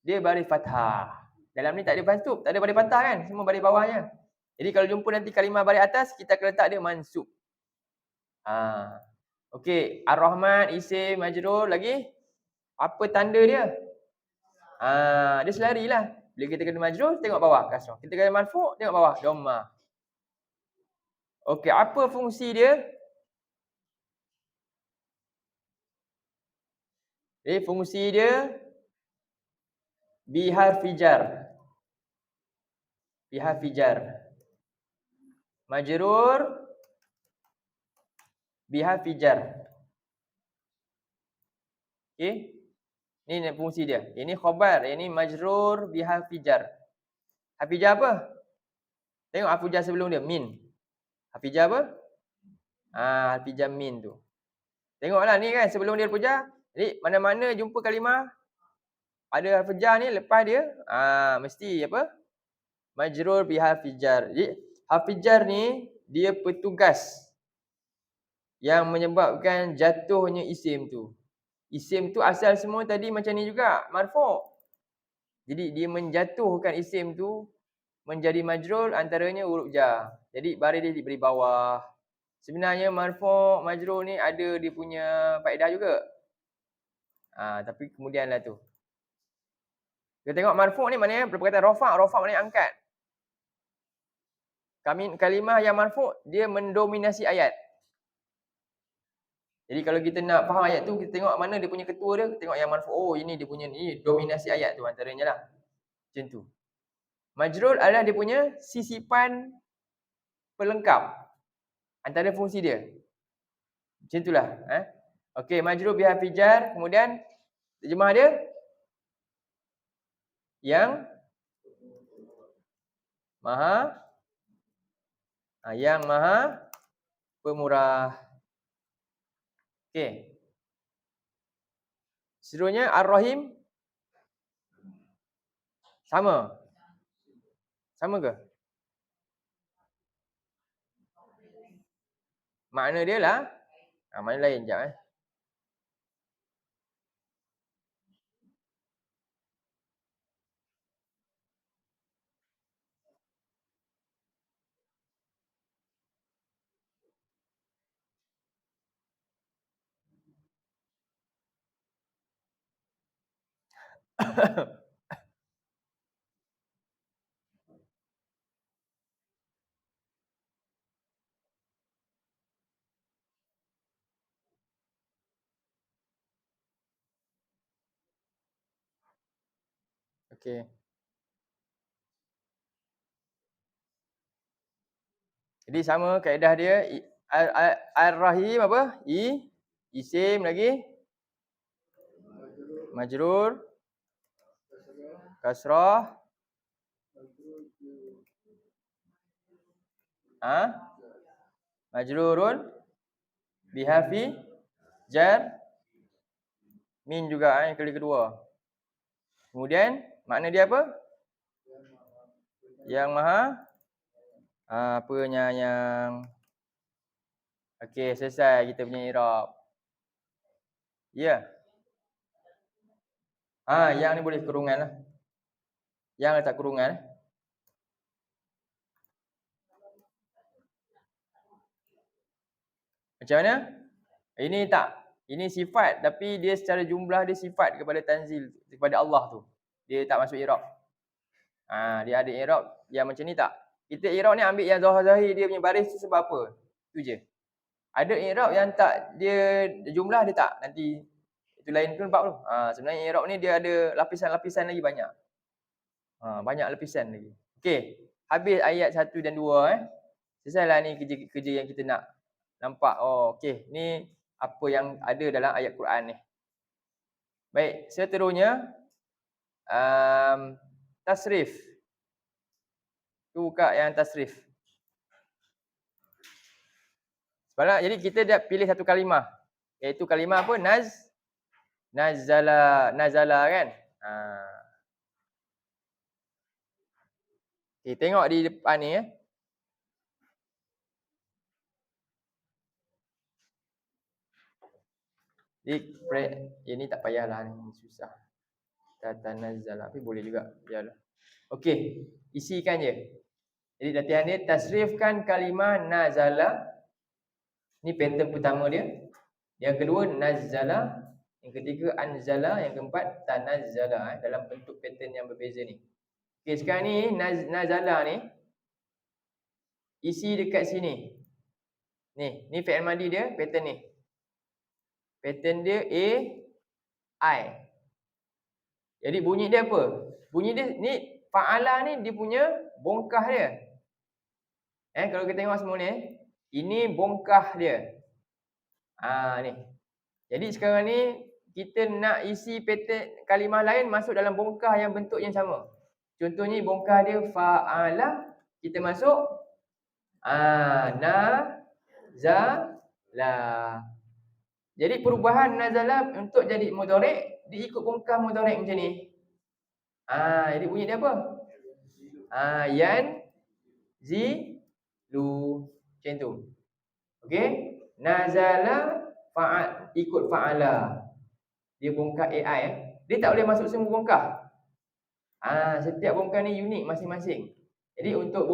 dia baris fathah. Dalam ni tak ada mansub, tak ada baris fathah kan? Semua baris bawahnya. Jadi kalau jumpa nanti kalimah baris atas, kita akan letak dia mansub. Okey, Ar-Rahman, isim, majrur, lagi? Apa tanda dia? Dia selarilah. Bila kita kena majrur, tengok bawah, kasrah. Kita kena marfu', tengok bawah, dhammah. Okey, apa fungsi dia? Fungsi dia biharfi jar. Biharfi jar. Majrur biharfi jar. Okey. Ni fungsi dia. Ini khabar, ini majrur biharfi jar. Harfi jar apa? Tengok harfi jar sebelum dia, min. Harfi jar apa? Harfi jar min tu. Tengoklah ni kan sebelum dia harfi jar. Jadi mana-mana jumpa kalimah ada harfi jar ni, lepas dia mesti apa? Majrur biharfi jar. Jadi harfi jar ni dia petugas yang menyebabkan jatuhnya isim tu. Isim tu asal semua tadi macam ni juga, marfu'. Jadi dia menjatuhkan isim tu menjadi majrur, antaranya huruf jar. Jadi baris dia diberi bawah. Sebenarnya marfu', majrur ni ada dia punya faedah juga. Tapi kemudianlah tu. Kita tengok marfu' ni maknanya perkataan rafa'. Rafa' maknanya angkat. Kalimah yang marfu' dia mendominasi ayat. Jadi kalau kita nak faham ayat tu, kita tengok mana dia punya ketua dia, tengok yang marfu. Oh, ini dia punya ni dominasi ayat tu antaranya lah. Macam tu. Majrur adalah dia punya sisipan pelengkap antara fungsi dia. Macam itulah. Okey, majrur biha fijar. Kemudian terjemah dia yang maha pemurah. Okey. Seterusnya Ar-Rahim sama. Sama ke? Makna dia lah makna lain jap Okey. Jadi sama kaedah dia Ar-Rahim apa? Isim lagi majrur kasrah majrurun bihafi jar min juga yang kali kedua. Kemudian makna dia apa? Yang maha penyayang. Okey, selesai kita punya i'rab. Ya. Yang ni boleh kurungan lah. Yang letak kurungan. Macam mana? Ini tak. Ini sifat tapi dia secara jumlah dia sifat kepada tanzil, kepada Allah tu. Dia tak masuk i'rab. Dia ada i'rab yang macam ni tak? Kita i'rab ni ambil yang zahir-zahir dia punya baris tu sebab apa? Tu je. Ada i'rab yang tak dia jumlah dia tak. Nanti itu lain pun bab tu. Sebenarnya i'rab ni dia ada lapisan-lapisan lagi banyak. Banyak lapisan lagi. Okey, habis ayat 1 dan 2 Selesailah ni kerja yang kita nak nampak. Okey, ni apa yang ada dalam ayat Quran ni. Baik, seterusnya tasrif. Tu buka yang tasrif. Sebenarnya jadi kita dah pilih satu kalimah. Iaitu kalimah apa? Nazala kan? Okay, tengok di depan ni Ini tak payahlah ni, susah. Tatanazzala tapi boleh juga. Biarlah. Okey, isikan je. Jadi latihan dia tasrifkan kalimah nazala. Ni pattern pertama dia. Yang kedua nazzala, yang ketiga anzala, yang keempat tanazzala dalam bentuk pattern yang berbeza ni. Okey, sekarang ni nazala ni isi dekat sini. Ni fi'il madi dia, pattern ni. Pattern dia I. Jadi bunyi dia apa? Bunyi dia ni fa'ala ni dia punya bongkah dia. Kalau kita tengok semua ni, ini bongkah dia. Ni. Jadi sekarang ni kita nak isi pattern kalimah lain masuk dalam bongkah yang bentuk yang sama. Contohnya bongkah dia fa'ala, kita masuk nazala. Jadi perubahan nazala untuk jadi mudhari' dia ikut bongkah mudhari' macam ni. Jadi bunyi dia apa? Yanzilu. Macam tu. Okey? Nazala ikut fa'ala. Dia bongkah AI. Dia tak boleh masuk semua bongkah. Setiap bongkah ni unik masing-masing. Jadi untuk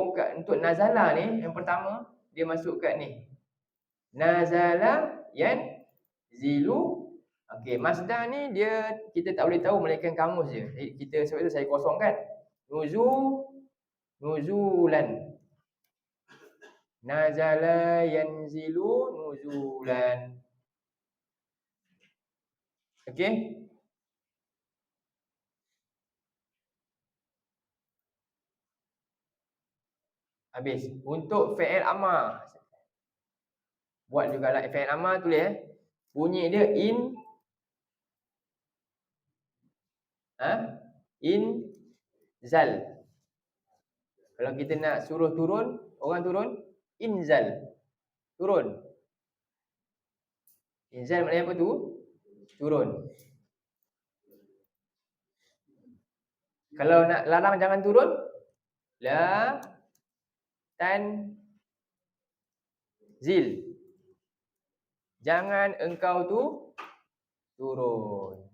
nazala ni yang pertama dia masuk kat ni. Nazala yanzilu. Okey, masdar ni kita tak boleh tahu melainkan kamus je. Kita sebab itu saya kosongkan. Nuzulan. Nazala yanzilu nuzulan. Okey? Habis. Untuk fi'il amar. Buat jugalah fi'il amar, tulis bunyi dia inzal. Kalau kita nak suruh turun, orang turun, inzal. Turun. Inzal maknanya apa tu? Turun. Kalau nak larang jangan turun, la tanzil. Jangan engkau tu turun.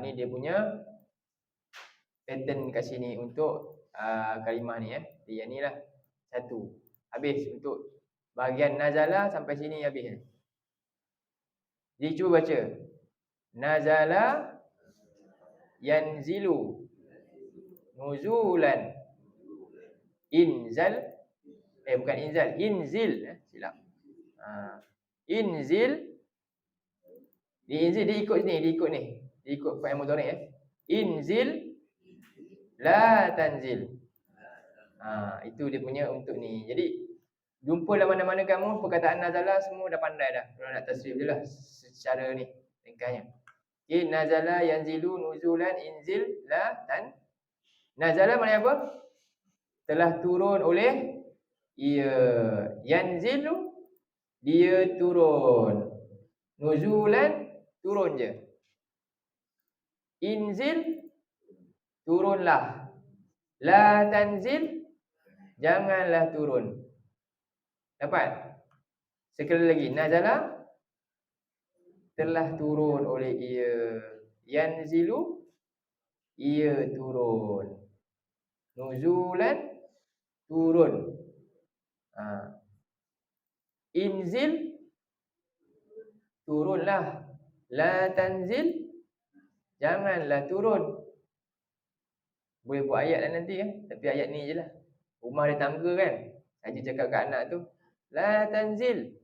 Ni dia punya pattern kat sini untuk kalimah ni Yang ni lah. Satu. Habis untuk bahagian nazala sampai sini habis. Jadi cuba baca. Nazala yanzilu nuzulan. Inzal. Bukan inzal. Inzil. Silap. Inzil. Inzil dia ikut sini. Dia ikut ni. Dia ikut fa'il mudhari' Inzil. La tanzil. Itu dia punya untuk ni. Jadi jumpa dalam mana-mana kamu perkataan nazala semua dah pandai dah. Kalau nak tasrif je lah secara ni ringkasnya. Okay, nazala yanzilu nuzulan inzil la tan. Nazala maknanya apa? Telah turun oleh ia. Yanzilu dia turun. Nuzulan turun je. Inzil turunlah. La tanzil janganlah turun. Dapat? Sekali lagi. Nazala telah turun oleh ia. Yanzilu ia turun. Nuzulan turun. Inzil turunlah. La tanzil janganlah turun. Boleh buat ayat lah nanti tapi ayat ni je lah. Rumah ada tangga kan. Haji cakap kat anak tu, la tanzil.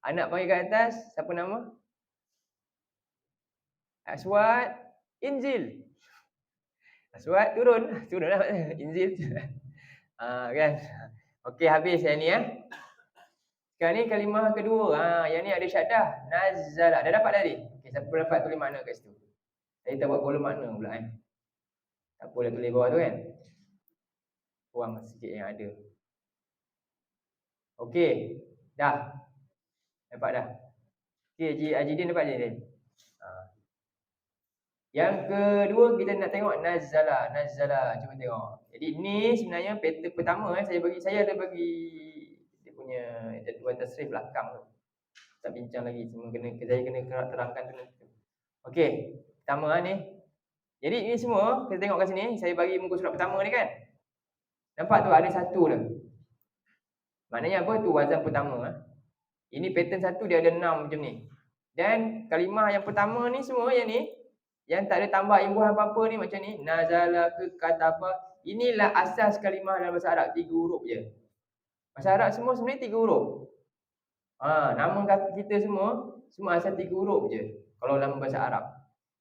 Anak panggil kat atas, siapa nama? Aswad, inzil. Aswad turun. Turunlah inzil. Kan. Okey, habis yang ni Sekarang ni kalimah kedua. Yang ni ada syaddah. Nazala. Dah dapat tadi? Okey, siapa dapat tulis makna kat situ? Saya tak buat kolom makna pula Tak apalah tulis bawah tu kan. Kurang sikit yang ada. Okey. Dah. Dapat dah. Okey, Haji dapat je. Yang kedua kita nak tengok nazala. Nazala. Cuba tengok. Jadi ni sebenarnya pattern pertama saya ada bagi dia punya jadual tasrif belakang tu. Tak bincang lagi. Saya kena terangkan tu nanti. Okey. Pertama ni. Jadi ini semua kita tengok kat sini. Saya bagi muka surat pertama ni kan. Nampak tu ada satu tu. Maknanya apa tu wazan pertama. Ini pattern satu dia ada 6 macam ni. Dan kalimah yang pertama ni semua yang ni. Yang tak ada tambah imbuhan apa-apa ni macam ni. Nazala ke kataba. Inilah asas kalimah dalam bahasa Arab. 3 huruf je. Bahasa Arab semua sebenarnya 3 huruf. Nama kata kita semua asal 3 huruf je. Kalau dalam bahasa Arab.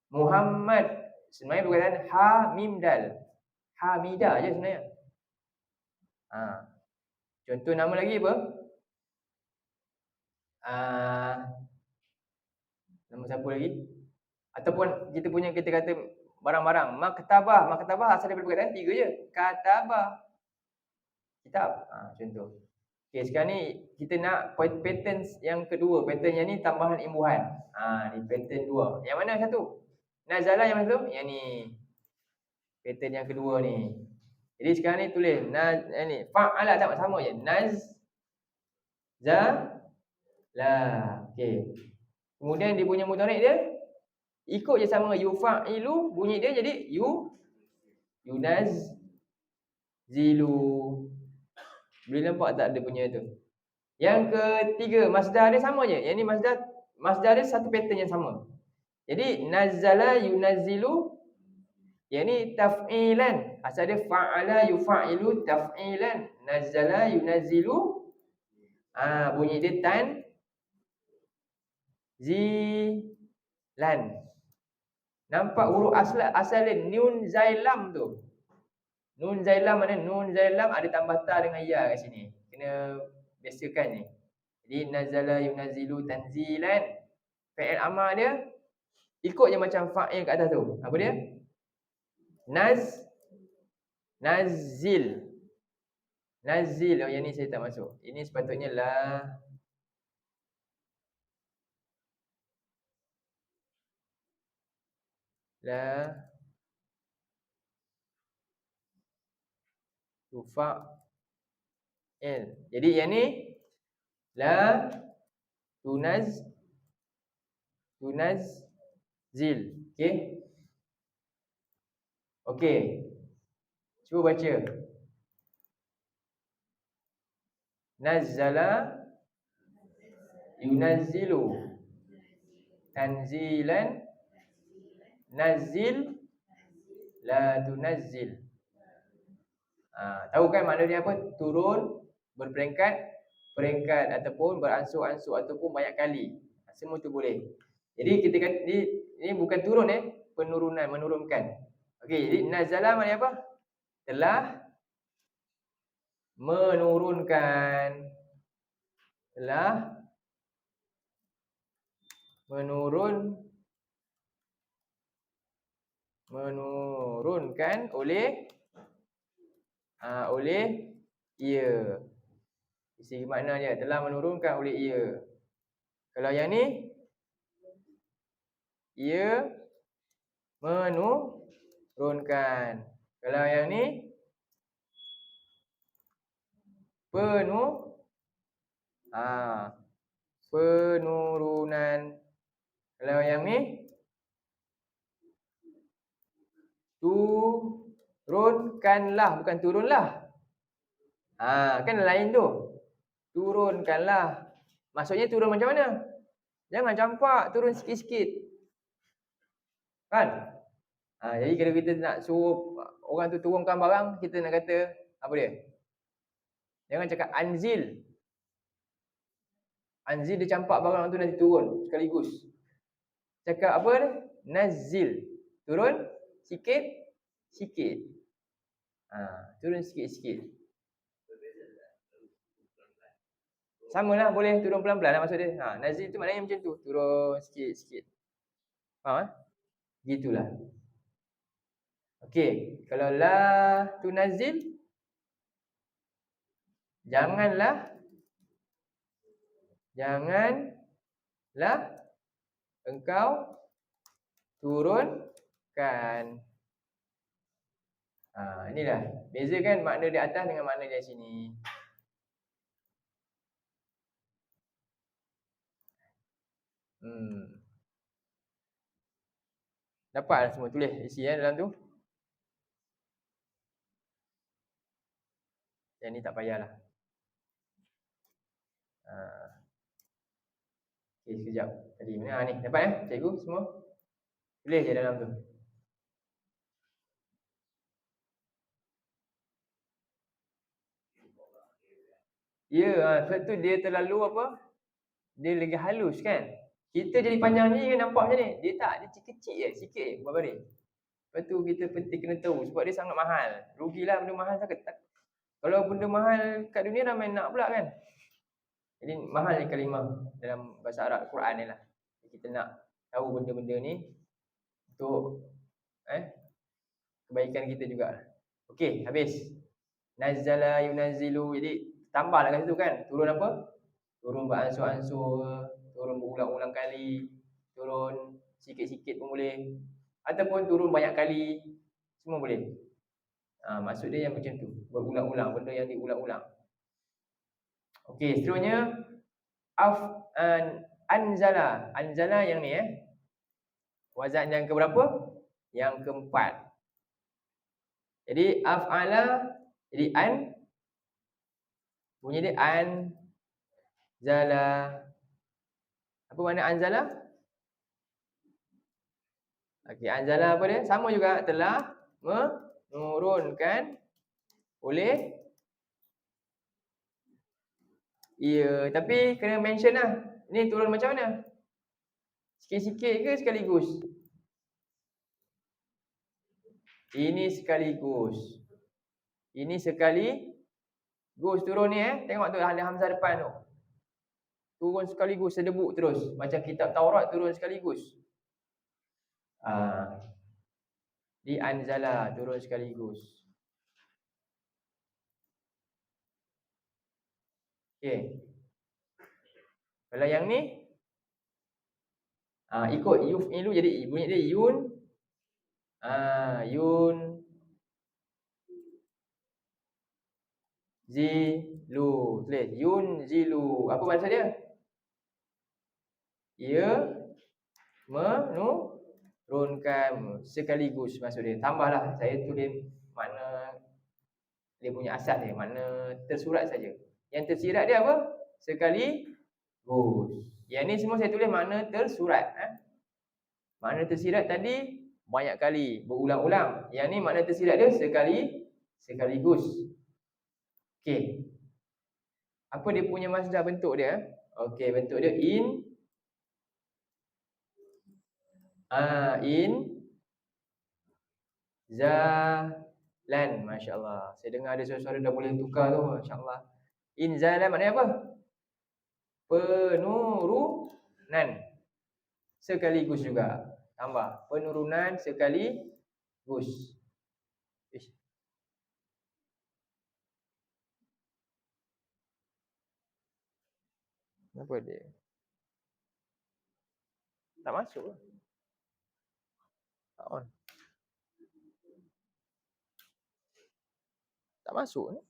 Muhammad. Sebenarnya perkataan ha, mim, dal. Hamidah je sebenarnya. Contoh nama lagi apa? Nama siapa lagi? Ataupun kita kata barang-barang. Maktabah. Maktabah asal daripada perkataan 3 je. Katabah. Kitab. Contoh. Okey, sekarang ni kita nak pattern yang kedua. Pattern yang ni tambahan imbuhan. Ni pattern 2. Yang mana satu? Nazala yang mana tu? Yang ni. Pattern yang kedua ni. Jadi sekarang ni tulis ni fa'ala sama je. La. Okey. Kemudian dia punya mudhari' dia ikut je sama yufa'ilu, bunyi dia jadi yunazzilu. Boleh nampak tak dia punya tu? Yang ketiga, masdar dia sama je. Yang ni masdar dia satu pattern yang sama. Jadi nazzala yunazzilu. Yang ni taf'ilan. Asal dia fa'ala yufa'ilu taf'ilan. Nazzala yunazzilu. Bunyi dia zilan. Nampak huruf asal dia nun zailam tu. Nun zailam mana? Nun zailam ada tambah ta dengan ya kat sini. Kena biasakan ni. Jadi nazala yunazilu tanzilan. Fi'il amar dia ikut je macam fa'il kat atas tu. Apa dia? Nazil. Nazil. Oh, yang ni saya tak masuk. Ini sepatutnya tufa'il. Jadi yang ni la tunazil. Okey. Okey. Cuba baca. Nazzala yunazzilu tanzilan. Nazil la tunazzil. Tahu kan makna dia apa? Turun, berperingkat, peringkat ataupun beransur-ansur ataupun banyak kali. Semua tu boleh. Jadi kita kata ini bukan turun penurunan, menurunkan. Okey, jadi nazala maknanya apa? Telah menurunkan. Telah menurunkan oleh ia. Isi makna dia telah menurunkan oleh ia. Kalau yang ni ia menurunkan. Kalau yang ni penurunan. Kalau yang ni turunkanlah, bukan turunlah. Kan lain tu. Turunkanlah. Maksudnya turun macam mana? Jangan campak, turun sikit-sikit. Kan? Jadi kalau kita nak suruh orang tu turunkan barang, kita nak kata apa dia? Jangan cakap anzil. Anzil dia campak barang tu nanti turun sekaligus. Cakap apa dia? Nazil. Turun sikit-sikit. Turun sikit-sikit. Samalah, boleh turun pelan-pelan lah maksud dia. Nazil tu maknanya macam tu, turun sikit-sikit. Faham Gitulah. Okey, kalau la tunazil, janganlah engkau turunkan. Inilah. Bezakan makna di atas dengan makna di sini. Dapatlah semua, tulis isi dalam tu. Yang ni tak payahlah. Okey, sekejap. Tadi mana ni? Dapat cikgu semua? Tulis je dalam tu. Ya, sebab tu dia terlalu apa? Dia lagi halus kan? Kita jadi panjang ni kan nampak macam ni. Dia tak, dia kecil je, sikit je baris. Lepas tu kita penting kena tahu sebab dia sangat mahal. Rugilah benda mahal sangat. Kalau benda mahal kat dunia ramai nak pula kan? Jadi mahal ni kalimah dalam bahasa Arab Quran ni lah. Kita nak tahu benda-benda ni untuk kebaikan kita juga. Okey, habis. Nazzala yunazzilu. Jadi tambahlah kat situ kan. Turun apa? Turun beransur-ansur, turun berulang-ulang kali, turun sikit-sikit pun boleh. Ataupun turun banyak kali, semua boleh. Maksud dia yang macam tu, berulang-ulang, benda yang diulang-ulang. Okey, seterusnya anzala. Anzala yang ni wazan yang keberapa? Yang keempat. Jadi af'ala, jadi bunyi dia anzala. Apa makna anzala? Okey, anzala apa dia? Sama juga, telah menurunkan oleh ia. Tapi kena mention lah. Ni turun macam mana? Sikit-sikit ke sekaligus? Ini sekaligus. Ini sekaligus turun ni Tengok tu ada hamzah depan tu. Turun sekaligus, sedebuk terus. Macam kitab Taurat turun sekaligus. Di anzala turun sekaligus. Okey. Kalau yang ni ikut yuf'ilu jadi bunyi dia yun. Yun zilu. Tulis yun zilu. Apa maksud dia? Ia menurunkan sekaligus maksud dia. Tambahlah saya tulis makna dia punya asal dia, makna tersurat saja. Yang tersirat dia apa? Sekaligus. Yang ni semua saya tulis makna tersurat. Makna tersirat tadi banyak kali, berulang-ulang. Yang ni makna tersirat dia sekaligus. Okey. Apa dia punya masdar bentuk dia? Okey, bentuk dia in zalan. Masya-Allah. Saya dengar ada suara-suara dah boleh tukar tu, masya-Allah. In zalan maknanya apa? Penurunan. Sekaligus juga. Tambah penurunan sekaligus. Kenapa dia? Tak masuk lah. Tak on. Tak masuk ni.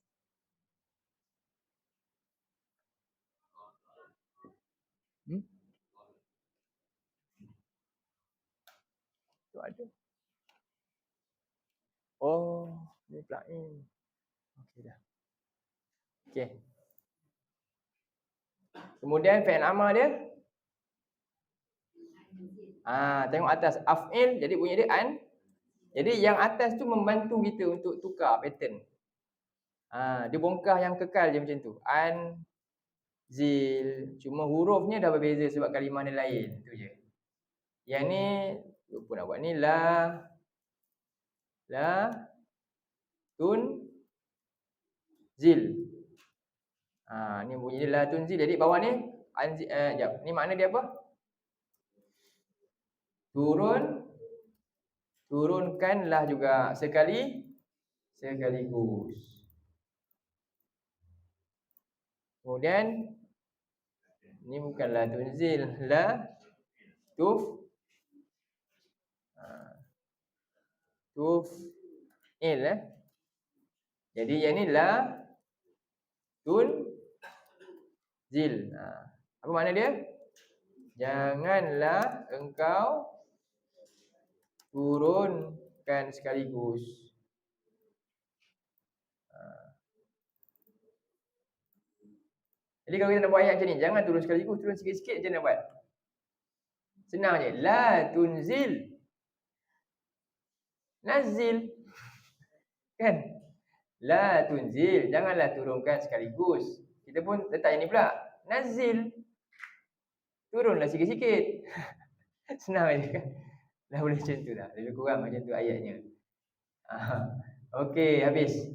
Tu ada. Oh, ni plugin. Okey dah. Okey. Kemudian fi'il amar dia. Tengok atas af'il jadi bunyi dia an. Jadi yang atas tu membantu kita untuk tukar pattern. Dia bongkar yang kekal je macam tu. An zil. Cuma hurufnya dah berbeza sebab kalimah dia lain. Tu je. Yang ni lupa nak buat ni la tun zil. Ni bunyi dia la tun zil. Jadi bawah ni jap. Ni makna dia apa? Turunkanlah juga sekaligus. Kemudian ni bukanlah tunzil, la tuf'il. Jadi yang ni la tunzil. Apa makna dia? Janganlah engkau turunkan sekaligus. Jadi kalau kita nak buat ayat macam ni, jangan turun sekaligus, turun sikit-sikit je nak buat. Senang je. La tunzil. Nazil. Kan? La tunzil. Janganlah turunkan sekaligus. Kita pun letak yang ni pula. Nazil. Turunlah sikit-sikit. Senang je kan? Dah boleh macam tu dah. Lebih kurang macam tu ayatnya. Okey, habis.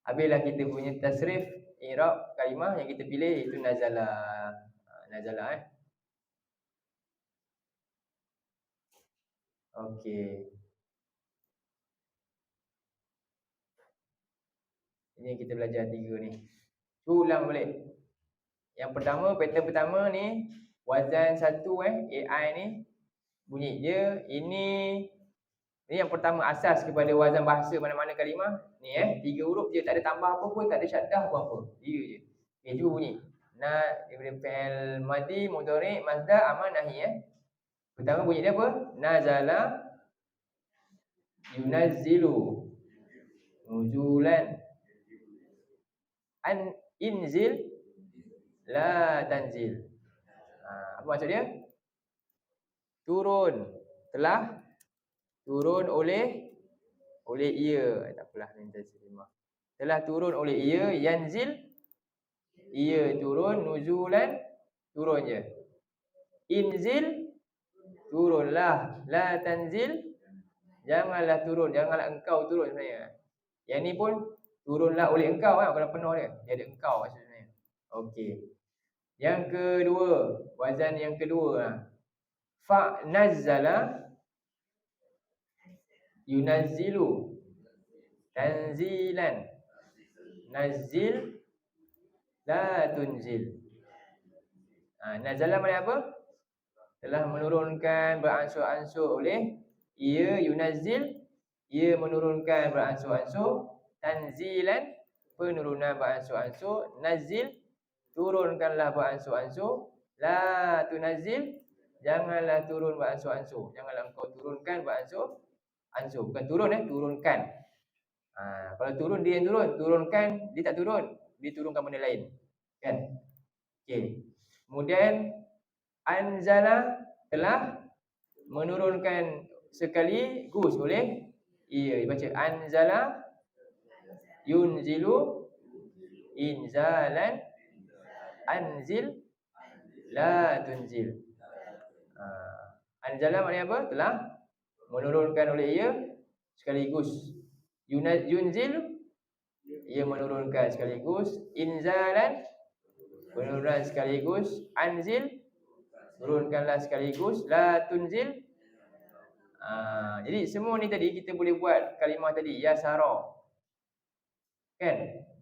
Habislah kita punya tasrif i'rab kalimah yang kita pilih itu nazala. Nazala Okey. Ini kita belajar 3 ni. Ulang balik. Yang pertama, pattern pertama ni wazan 1 AI ni bunyi dia ini yang pertama asas kepada wazan bahasa mana-mana kalimah ni 3 huruf je, tak ada tambah apa pun, tak ada syaddah pun apa. Dia je. Okey, cuba bunyi. Daripada fi'il madhi, mudhari', masdar, amar, nahi Pertama bunyi dia apa? Nazala yunazzilu nuzulan inzil la tanzil. Apa maksud dia? Turun. Telah turun oleh ia. Tak apalah, minta terima. Telah turun oleh ia, yanzil ia turun, nuzulan turun je. Inzil turunlah. La tanzil, janganlah turun, janganlah engkau turun sebenarnya. Yang ni pun turunlah oleh engkau kan, kalau penuh dia ada engkau sebenarnya. Okey. Yang kedua, wazan yang kedua. Fa nazzala yunazzilu tanzilan. Nazzil la tunzil. Nazala maknanya apa? Telah menurunkan beransur-ansur oleh ia, yunazzil, ia menurunkan beransur-ansur, tanzilan, penurunan beransur-ansur, nazil, turunkanlah beransur-ansur, la tunazil, janganlah turun beransur-ansur, janganlah engkau turunkan beransur-ansur. Bukan turun, turunkan. Kalau turun dia yang turun, turunkan dia tak turun, dia turunkan benda lain, kan? Okey. Kemudian anzala, telah menurunkan sekaligus oleh ia. Dibaca anzala yunzilu inzalan, anzil la tunzil. Anzala maknanya apa? Telah menurunkan oleh ia sekaligus. Yunzil, ia menurunkan sekaligus. Inzalan, penurunan sekaligus. Anzil, turunkanlah sekaligus. La tunzil. Jadi semua ni tadi kita boleh buat kalimah tadi yasara, kan?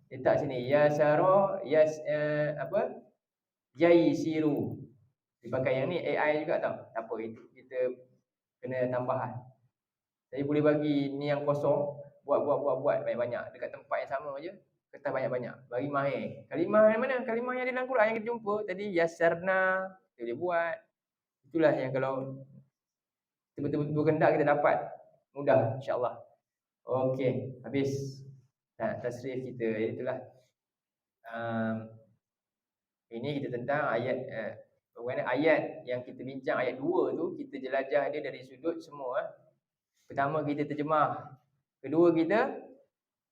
Letak sini yasara, yaisiru. Dipakai yang ni AI juga tau. Tak apa, itu kita kena tambahan. Jadi boleh bagi ni yang kosong, buat banyak-banyak dekat tempat yang sama je, kertas banyak-banyak, bagi mahir. Kalimah yang mana? Kalimah yang ada dalam Quran yang kita jumpa tadi, yasarna, kita boleh buat. Itulah yang kalau betul-betul berkendak kita dapat mudah, insya-Allah. Okey, habis tasrif kita. Itulah ini kita tentang ayat bagaimana ayat yang kita bincang, ayat 2 tu kita jelajah dia dari sudut semua. Pertama kita terjemah, kedua kita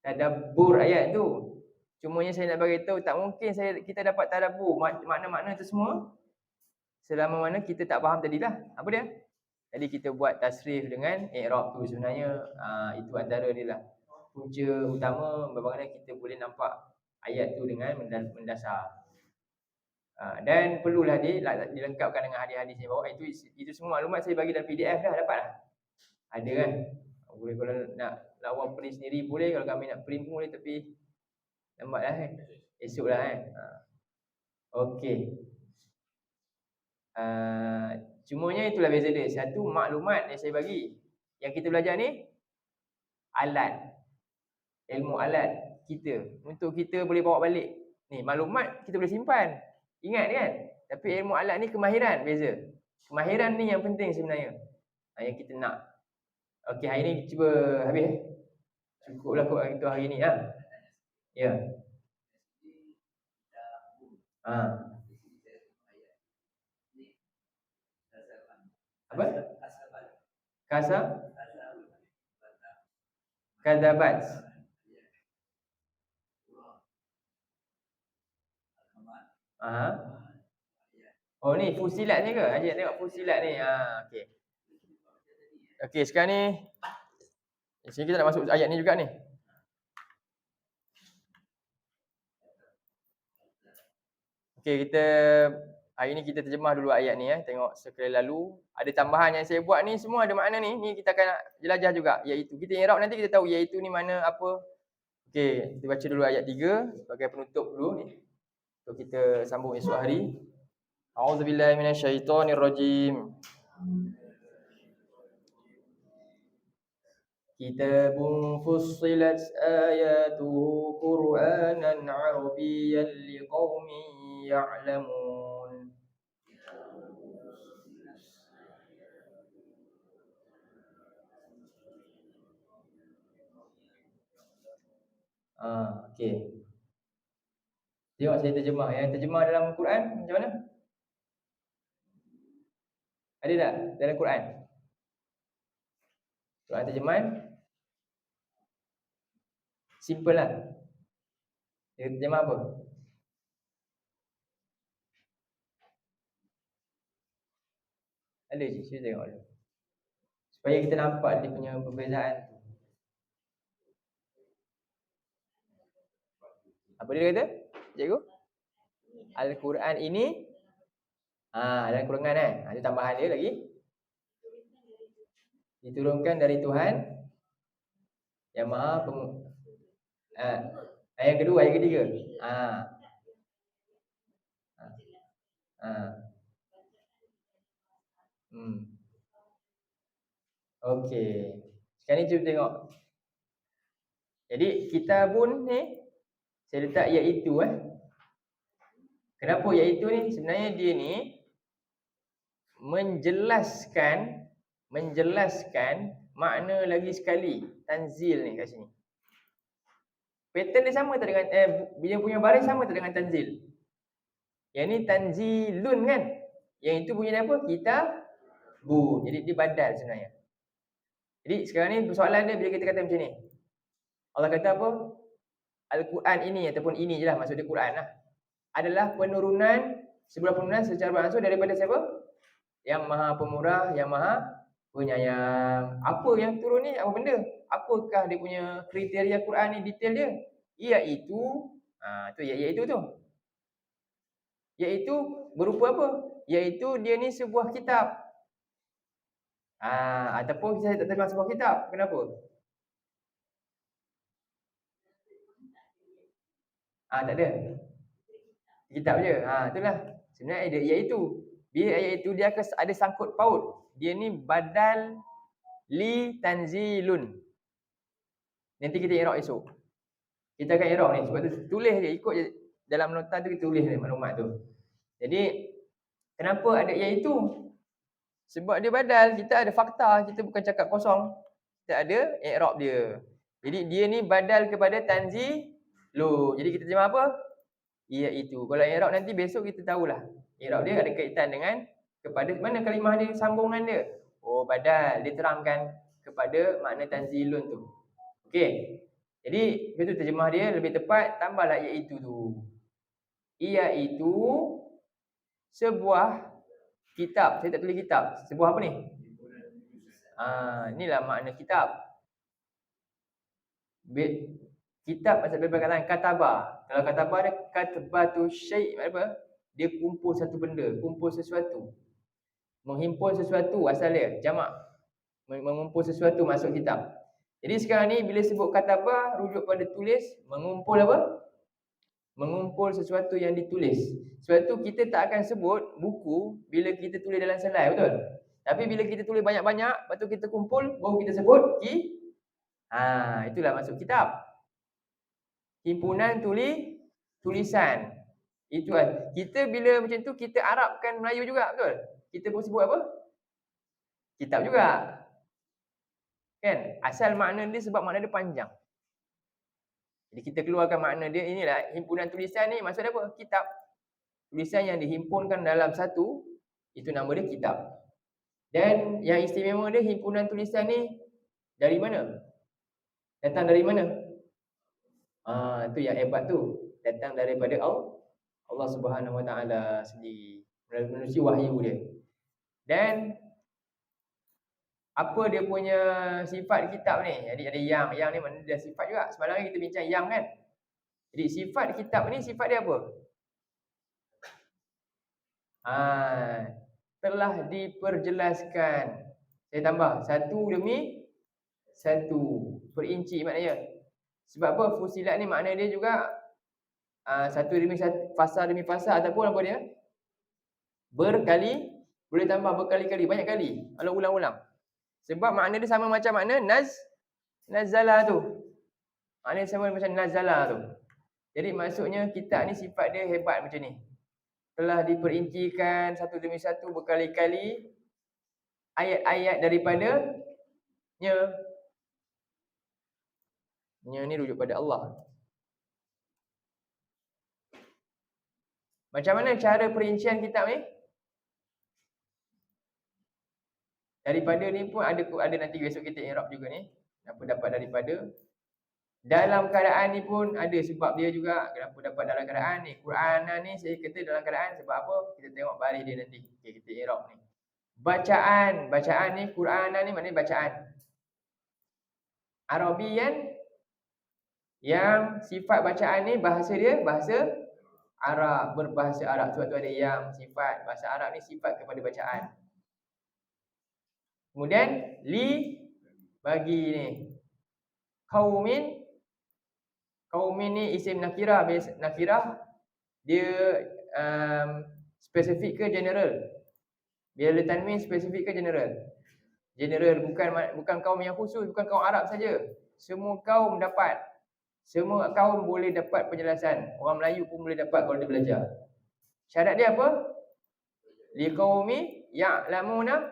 tadabbur ayat tu. Cumanya saya nak bagi tahu tak mungkin kita dapat tadabbur makna-makna tu semua selama mana kita tak faham tadilah. Apa dia? Jadi kita buat tasrif dengan i'rab tu sebenarnya itu antara dia lah punca utama bagaimana kita boleh nampak ayat tu dengan mendasar. Dan perlulah dilengkapkan dengan hadis-hadis yang bawa. Itu semua maklumat saya bagi dalam PDF dah, dapat dah. Ada kan? Boleh kalau nak lawan print sendiri boleh, kalau kami nak print pun boleh, tapi lambatlah kan. Esoklah kan. Okey. Cumanya itulah beza dia. Satu maklumat yang saya bagi. Yang kita belajar ni alat. Ilmu alat kita untuk kita boleh bawa balik. Ni maklumat kita boleh simpan. Ingat kan? Tapi ilmu alat ni kemahiran, beza. Kemahiran ni yang penting sebenarnya. Yang kita nak. Okey, hari ni cuba habis. Cukuplah kot kita hari ni Ya. Apa? Kadabat. Oh ni fusilat ni ke? Haji nak tengok fusilat ni. Okey. Okey, sekarang ni di sini kita nak masuk ayat ni juga ni. Okey, hari ni kita terjemah dulu ayat ni Tengok sekali lalu. Ada tambahan yang saya buat ni semua ada makna ni. Ni kita akan jelajah juga, iaitu kita i'rab nanti kita tahu iaitu ni mana apa. Okey, kita baca dulu ayat 3 sebagai penutup dulu ni. Untuk kita sambung esok hari. A'udzubillahi minasyaitonirrajim. Kitabun fussilat ayatuhu Qur'anan Arabiyyan liqaumin ya'lamun. Okey. Tengok saya terjemah. Yang terjemah dalam Quran macam mana? Ada tak dalam Quran? Quran terjemahan simple lah. Dia terjemah apa? Ada je, cuba tengok dulu. Supaya kita nampak dia punya perbezaan. Apa dia kata? Cikgu? Al-Quran ini ada kekurangan ada tambahan dia lagi. Diturunkan dari Tuhan yang Maha ayat kedua, ayat ketiga. Okey. Sekarang ni cuba tengok. Jadi kitabun ni saya letak iaitu Kenapa iaitu ni? Sebenarnya dia ni menjelaskan makna lagi sekali tanzil ni kat sini. Pattern dia sama tak dengan dia punya baris sama tak dengan tanzil? Yang ni tanzilun kan? Yang itu bunyi apa? Kitabun. Jadi dia badal sebenarnya. Jadi sekarang ni persoalan dia bila kita kata macam ni. Allah kata apa? Al-Quran ini ataupun ini je lah maksud dia Quran lah. Adalah sebuah penurunan secara beransur daripada siapa? Yang Maha Pemurah, yang Maha Penyayang. Apa yang turun ni? Apa benda? Apakah dia punya kriteria Quran ni detail dia? Iaitu iaitu tu. Iaitu berupa apa? Iaitu dia ni sebuah kitab. Ataupun saya tak terima sebuah kitab. Kenapa? Tak ada. Kitab je. Itulah. Sebenarnya dia iaitu. Iaitu dia akan ada sangkut paut. Dia ni badal li tanzilun. Nanti kita i'rab esok. Kita akan i'rab ni. Sebab tu tulis je. Ikut je dalam nota tu kita tulis ni maklumat tu. Jadi kenapa ada iaitu? Sebab dia badal. Kita ada fakta. Kita bukan cakap kosong. Kita ada i'rab dia. Jadi dia ni badal kepada tanzilun. Jadi kita terjemah apa? Iaitu. Kalau i'rab nanti besok kita tahulah. I'rab dia ada kaitan dengan kepada mana kalimah dia, sambungan dia. Badal. Dia terangkan kepada makna tanzilun tu. Okey. Jadi begitu terjemah dia lebih tepat, tambahlah iaitu tu. Iaitu sebuah kitab. Saya tak tulis kitab. Sebuah apa ni? Inilah makna kitab. Kitab maksud perkataan katabah. Kalau katabah dia katabatu syai' apa? Dia kumpul satu benda, kumpul sesuatu. Menghimpun sesuatu asal dia, jamak. Mengumpul sesuatu masuk kitab. Jadi sekarang ni bila sebut katabah rujuk pada tulis, mengumpul apa? Mengumpul sesuatu yang ditulis. Sebab tu kita tak akan sebut buku bila kita tulis dalam selai, betul? Tapi bila kita tulis banyak-banyak, lepas tu kita kumpul, baru kita sebut itulah maksud kitab. Himpunan tulisan. Itu kan. Kita bila macam tu kita arabkan Melayu juga, betul? Kita pun sebut apa? Kitab juga. Kan? Asal makna dia sebab makna dia panjang. Jadi kita keluarkan makna dia, inilah himpunan tulisan ni maksud apa? Kitab. Tulisan yang dihimpunkan dalam satu, itu nama dia kitab. Dan yang istimewa dia himpunan tulisan ni dari mana? Datang dari mana? Itu yang hebat tu. Datang daripada Allah Subhanahu Wa Taala sendiri melalui wahyu dia. Dan apa dia punya sifat kitab ni? Jadi ada yang ni mana dia sifat juga. Semalam kita bincang yang kan. Jadi sifat kitab ni sifat dia apa? Telah diperjelaskan. Saya tambah satu demi satu. Perinci maknanya. Sebab apa? Fusilat ni makna dia juga satu demi satu, fasa demi fasa ataupun apa dia? Berkali, boleh tambah berkali-kali, banyak kali. Kalau ulang-ulang. Sebab makna dia sama macam makna nazala tu. Makna dia sama macam nazala tu. Jadi maksudnya kitab ni sifat dia hebat macam ni. Telah diperincikan satu demi satu berkali-kali ayat-ayat daripadanya. Ni rujuk pada Allah. Macam mana cara perincian kitab ni? Daripada ni pun ada nanti besok kita i'rab juga ni. Apa dapat daripada. Dalam keadaan ni pun ada sebab dia juga. Kenapa dapat dalam keadaan ni? Quran ni saya kata dalam keadaan sebab apa? Kita tengok baris dia nanti. Okay, kita i'rab ni. Bacaan ni Quran ni maknanya bacaan. Arabian yang sifat bacaan ni bahasa dia bahasa Arab, berbahasa Arab. Sebab tu ada yang sifat bahasa Arab ni sifat kepada bacaan. Kemudian li bagi ni. Qaumin ni isim nakirah. Nakirah dia spesifik ke general? Bila dia tanwin spesifik ke general? General, bukan kaum yang khusus, bukan kaum Arab saja. Semua kaum dapat. Semua kaum boleh dapat penjelasan. Orang Melayu pun boleh dapat kalau dia belajar. Syarat dia apa? Liqaumi ya'lamuna.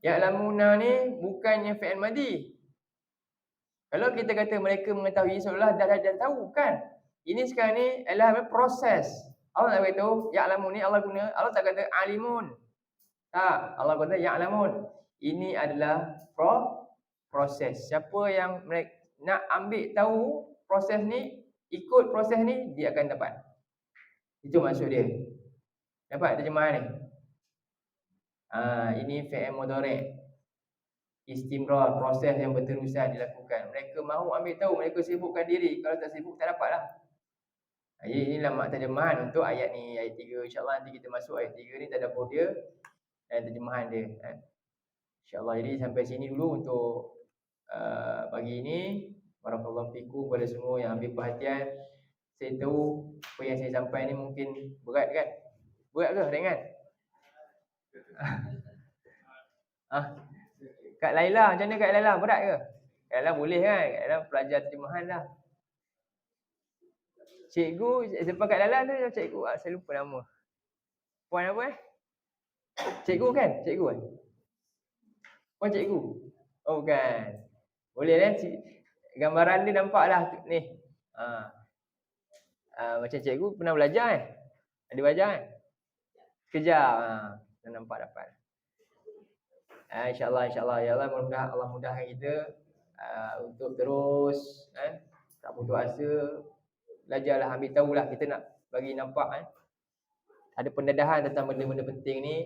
Ya'lamuna ni bukannya fi'il madhi. Kalau kita kata mereka mengetahui, seolah dah tahu kan? Ini sekarang ni adalah proses. Allah tak beritahu ya'lamun ni Allah tak kata alimun. Tak, Allah kata ya'lamun. Ini adalah proses. Siapa yang nak ambil tahu proses ni, ikut proses ni, dia akan dapat. Itu maksud dia. Dapat terjemahan ni? Ini fi'il mudhari'. Istimrar, proses yang berterusan dilakukan. Mereka mahu ambil tahu, mereka sibukkan diri. Kalau tak sibuk, tak dapatlah. Inilah mak terjemahan untuk ayat ni, ayat 3. InsyaAllah nanti kita masuk ayat 3 ni, tadabbur dia dan terjemahan dia. InsyaAllah, jadi sampai sini dulu untuk pagi ini. Barakallahu fikum kepada semua yang ambil perhatian. Saya tahu apa yang saya sampai ni mungkin berat kan? Berat ke? Ringan? Kak Laila, macam mana Kak Laila? Berat ke? Kak Laila boleh kan? Kak Laila pelajar terjemahan dah. Cikgu, depan Kak Laila tu cikgu, saya lupa nama. Puan apa Cikgu kan? Cikgu kan? Puan cikgu? Oh bukan. Boleh kan? Gambaran dia nampak lah ni. Macam cikgu pernah belajar Ada belajar Sekejap. Nampak dapat. InsyaAllah ya Allah, mudah Allah mudahkan kita untuk terus tak putus asa, belajarlah, ambil tahulah. Kita nak bagi nampak ada pendedahan tentang benda-benda penting ni,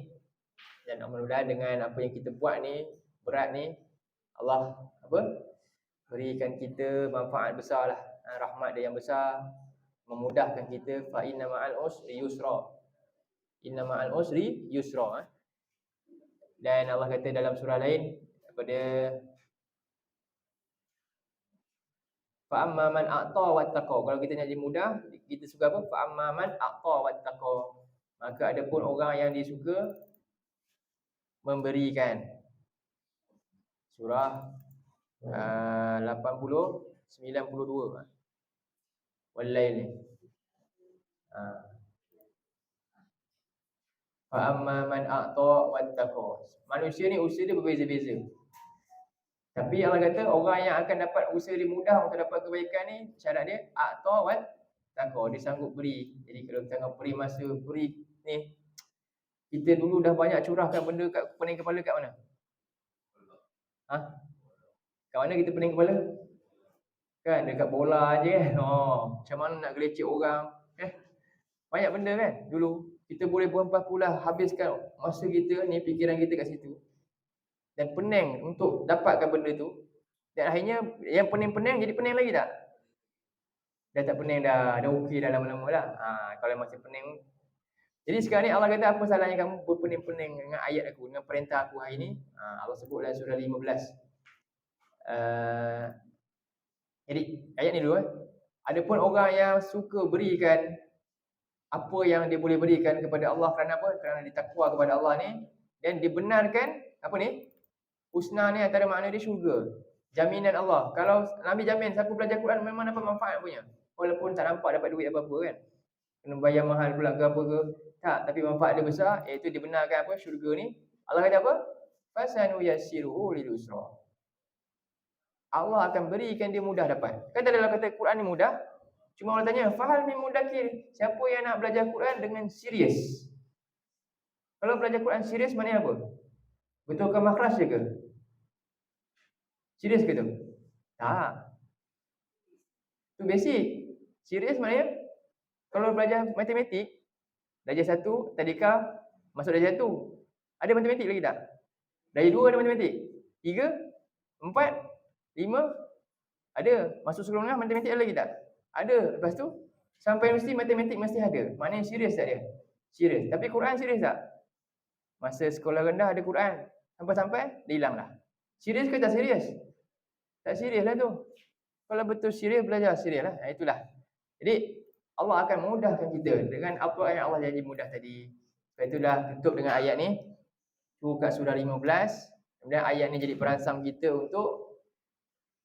dan mudah-mudahan dengan apa yang kita buat ni, berat ni, Allah berikan kita manfaat besar lah, rahmat dia yang besar, memudahkan kita. Fa inna ma'al usri yusra. Inna ma'al usri yusra. Dan Allah kata dalam surah lain daripada fa amma man a'ta wattaqa. Kalau kita nak jadi mudah, kita suka apa? Fa amma man a'ta wattaqa. Maka ada pun orang yang disuka memberikan. Surah 80 92. Walail. Fa amma man a'ta wattaqa. Manusia ni usaha dia berbeza-beza. Tapi Allah kata orang yang akan dapat usaha dia mudah untuk dapat kebaikan ni, syarat dia a'ta wattaqa, dia sanggup beri. Jadi kalau kita sanggup beri masa beri ni, kita dulu dah banyak curahkan benda kat pening kepala kat mana? Kat mana kita pening kepala? Kan dekat bola je kan. Macam mana nak gelecek orang? Banyak benda kan dulu. Kita boleh berhempas pula habiskan masa kita ni, fikiran kita kat situ. Dan pening untuk dapatkan benda tu. Dan akhirnya yang pening-pening jadi pening lagi tak? Dah tak pening dah okey dah lama-lama lah. Kalau masih pening. Jadi sekarang ni Allah kata, apa salahnya kamu berpening-pening dengan ayat aku, dengan perintah aku hari ni? Allah sebut dalam surah 15. Jadi ayat ni dulu. Adapun orang yang suka berikan apa yang dia boleh berikan kepada Allah, kerana apa? Kerana dia takwa kepada Allah ni, dan dibenarkan apa ni? Husna ni antara makna dia syurga. Jaminan Allah. Kalau Nabi jamin siapa belajar Quran memang dapat manfaat punya. Walaupun tak nampak dapat duit apa-apa kan. Kena bayar mahal pula ke apa ke. Tak, tapi manfaat dia besar, iaitu dibenarkan apa? Syurga ni. Allah kata apa? Fasanu yassiruhu lil usra. Allah akan berikan dia mudah dapat. Kan tadi Allah kata Quran ni mudah. Cuma Allah tanya, fahal min mudakir? Siapa yang nak belajar Quran dengan serius? Kalau belajar Quran serius maknanya apa? Betulkan makhraj je ke? Serius ke tu? Tak. Tu basic. Serius maknanya kalau belajar matematik, darjah 1, tadika masuk darjah 1. Ada matematik lagi tak? Dari 2 ada matematik. 3, 4, 5 ada. Masuk sekolah menengah matematik ada lagi tak? Ada. Lepas tu sampai universiti matematik mesti ada. Maknanya serius tak dia? Serius. Tapi Quran serius tak? Masa sekolah rendah ada Quran. Sampai-sampai dia hilang lah. Serius ke tak serius? Tak serius lah tu. Kalau betul serius, belajar serius lah. Itulah. Jadi Allah akan mudahkan kita dengan apa yang Allah janji mudah tadi. Sebab itulah tutup dengan ayat ni. Buka surah 15. Kemudian ayat ni jadi perangsang kita untuk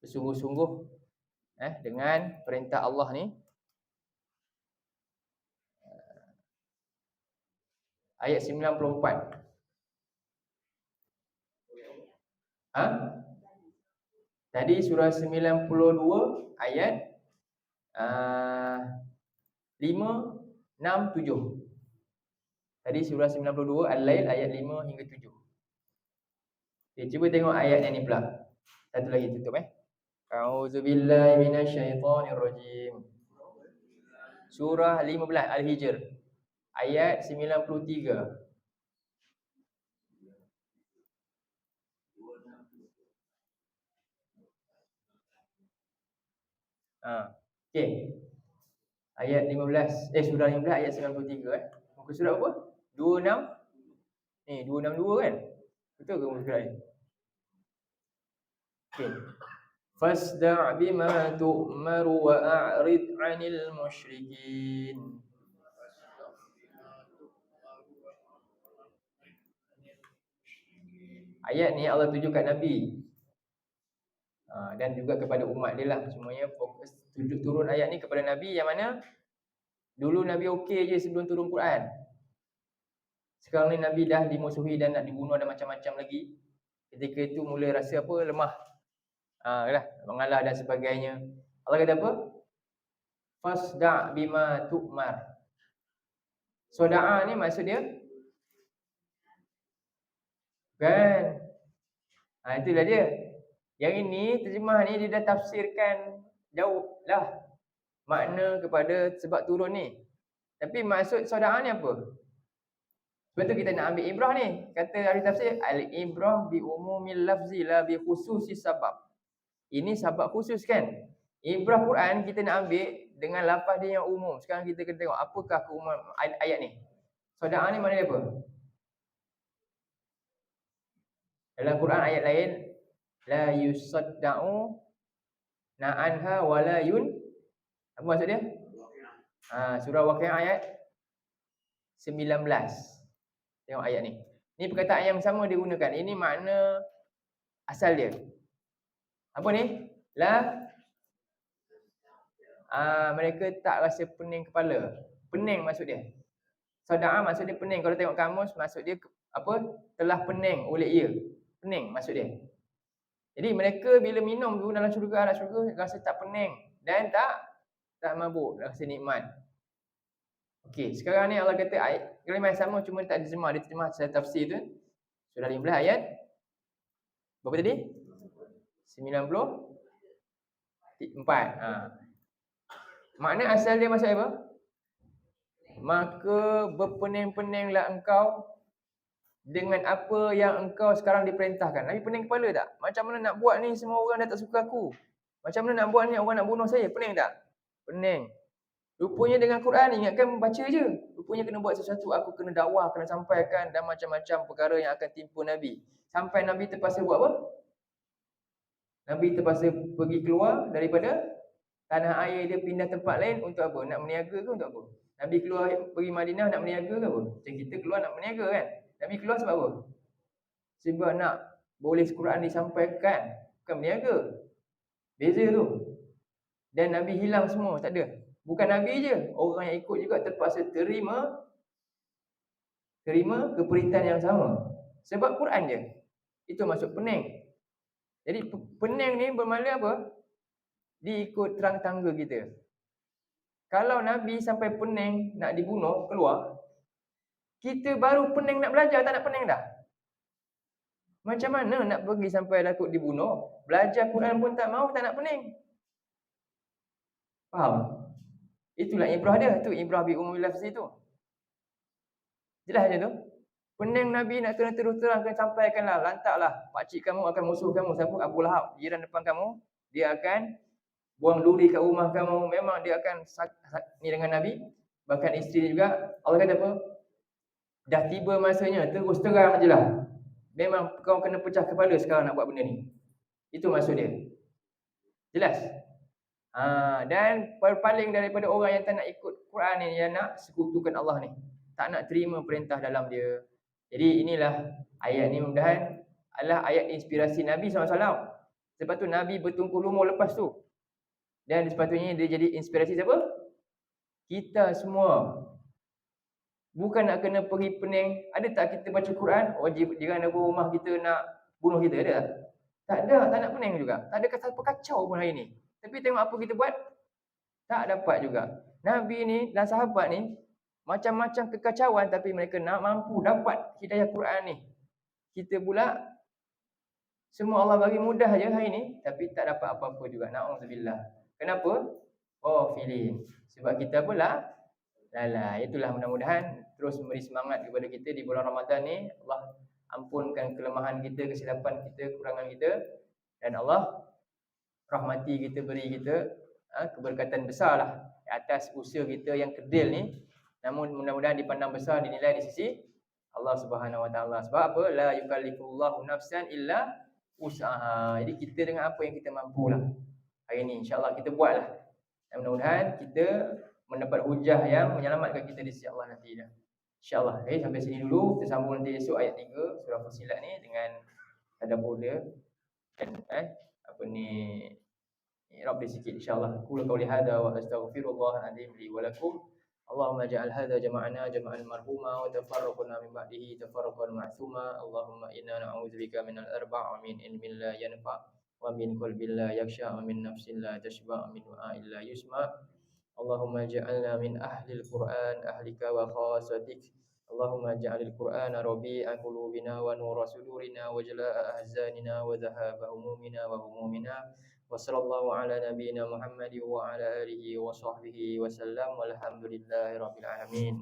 bersungguh-sungguh dengan perintah Allah ni. Ayat 94. Tadi surah 92 ayat 5, 6, 7. Tadi surah 92 Al-Lail ayat 5 hingga 7. Okay, cuba tengok ayat yang ni pula. Satu lagi tutup A'udzubillahi minasyaitonirrajim. Surah 15 Al-Hijr ayat 93. Okey. Ayat 15 surah 15 ayat 93 Muka surat apa? 26. Ni 262 kan? Betul ke muka surat ni? Okey. Fasda' bima tu'maru wa a'rid 'anil musyrikin. Ayat ni Allah tunjukkan Nabi dan juga kepada umat dia lah. Semuanya fokus turun ayat ni kepada Nabi yang mana dulu Nabi okey je sebelum turun Quran. Sekarang ni Nabi dah dimusuhi dan nak dibunuh dan macam-macam lagi. Ketika itu mula rasa apa? Lemah. Lah, mengalah dan sebagainya. Allah kata apa? Fasda' bima tu'mar. Soda'a ni maksud dia kan? Itulah dia. Yang ini terjemah ni dia dah tafsirkan jauh lah makna kepada sebab turun ni. Tapi maksud soda'a ni apa? Sebab tu kita nak ambil ibrah ni. Kata ahli tafsir, al-ibrah bi umumil lafzi la bi khususi sabab. Ini sabab khusus kan? Ibrah Quran kita nak ambil dengan lafaz dia yang umum. Sekarang kita kena tengok apakah keumuman ayat ni. Soda'a ni makna dia apa? Dalam Quran ayat lain, la yusadda'u na'anha wa la yun. Apa maksud dia? Surah Waqiah ayat 19. Tengok ayat ni. Ni perkataan yang sama digunakan. Ini makna asal dia. Apa ni? Mereka tak rasa pening kepala. Pening maksud dia. Soda'a maksud dia pening. Kalau tengok kamus maksud dia apa? Telah pening oleh ia. Pening maksud dia. Jadi mereka bila minum tu dalam syurga, anak syurga rasa tak pening dan tak mabuk, rasa nikmat. Okey, sekarang ni Allah kata ayat kalimah sama cuma tak terjemah, dia terjemah secara tafsir tu. Surah 15 ayat berapa tadi? 94. Makna asal dia maksud apa? Maka berpening-peninglah engkau dengan apa yang engkau sekarang diperintahkan. Nabi pening kepala tak? Macam mana nak buat ni, semua orang dah tak suka aku. Macam mana nak buat ni, orang nak bunuh saya. Pening tak? Pening. Rupanya dengan Quran ingatkan baca je. Rupanya kena buat sesuatu, aku kena dakwah, kena sampaikan dan macam-macam perkara yang akan timpa Nabi. Sampai Nabi terpaksa buat apa? Nabi terpaksa pergi keluar daripada tanah air dia, pindah tempat lain untuk apa? Nak berniaga ke untuk apa? Nabi keluar pergi Madinah nak berniaga ke apa? Macam kita keluar nak berniaga kan? Nabi keluar sebab apa? Sebab nak boleh Quran disampaikan, bukan berniaga. Beza tu. Dan Nabi hilang semua, tak ada. Bukan Nabi je, orang yang ikut juga terpaksa terima keperitan yang sama. Sebab Quran je. Itu maksud pening. Jadi pening ni bermakna apa? Diikut terang tangga kita. Kalau Nabi sampai pening nak dibunuh, keluar, kita baru pening nak belajar, tak nak pening dah. Macam mana nak pergi sampai takut dibunuh? Belajar Quran pun tak mau, tak nak pening. Faham? Itulah ibrah dia. Tu ibrah bi umumil lafzi tu. Jelas je tu? Pening Nabi nak kena terus terang, kena sampaikanlah, lantaklah pakcik kamu akan musuh kamu, siapa? Abu Lahab, jiran depan kamu, dia akan buang duri kat rumah kamu, memang dia akan ni dengan Nabi, bahkan isteri juga. Allah kata apa? Dah tiba masanya, terus terang je lah. Memang kau kena pecah kepala sekarang nak buat benda ni. Itu maksud dia. Jelas? Dan berpaling daripada orang yang tak nak ikut Quran ni, yang nak sekutukan Allah ni, tak nak terima perintah dalam dia. Jadi inilah ayat ni, mudah-mudahan adalah ayat inspirasi Nabi SAW. Sebab tu Nabi bertungkus lumus lepas tu. Dan sepatutnya dia jadi inspirasi siapa? Kita semua. Bukan nak kena pergi pening. Ada tak kita baca Quran, wajib jiran rumah kita nak bunuh kita? Ada tak? Tak ada, tak nak pening juga. Tak ada kata apa kacau pun hari ni. Tapi tengok apa kita buat, tak dapat juga. Nabi ni dan sahabat ni macam-macam kekacauan, tapi mereka nak mampu dapat hidayah Quran ni. Kita pula semua Allah bagi mudah je hari ni, tapi tak dapat apa-apa juga. Na'udzubillah. Kenapa? Oh, feeling. Sebab kita pula lalai. Itulah, mudah-mudahan terus memberi semangat kepada kita di bulan Ramadan ni. Allah ampunkan kelemahan kita, kesilapan kita, kurangan kita, dan Allah rahmati kita, beri kita keberkatan besar lah atas usaha kita yang kerdil ni. Namun mudah-mudahan dipandang besar, dinilai di sisi Allah Subhanahu Wa Taala. Sebab apa? La yukallifullahu nafsan illa usaha. Jadi kita dengan apa yang kita mampu lah hari ni, insya-Allah kita buatlah. Dan mudah-mudahan kita mendapat hujah yang menyelamatkan kita di sisi Allah nanti dah. Insya-Allah. Okay, sampai sini dulu. Kita sambung nanti esok ayat 3 surah Fussilat ni dengan tadabbur dia. Dan apa ni, i'rab dia sikit insya-Allah. Qul qawli hadza wa astaghfirullah azim li wa lakum. Allahumma ja'al hadza jama'ana jama'an marhuma wa tafarraqna min ba'dihi tafarraqan ma'suma. Allahumma inna na'udzubika minal arba' wa min ilmin la yanfa' wa min qalbin la yakhsha' wa min nafsin la tashba' wa min du'a'in la yusma'. Allahumma ja'alna min ahlil Qur'an ahlika wa khasatik. Allahumma ja'alil Qur'ana rabi'a qulubina wa nura sudurina wa jala'a ahzanina wa dhahaba humumina wa humumina. Wa sallallahu ala nabiyyina Muhammad wa ala alihi wa sahbihi wa sallam. Walhamdulillahi rabbil alamin.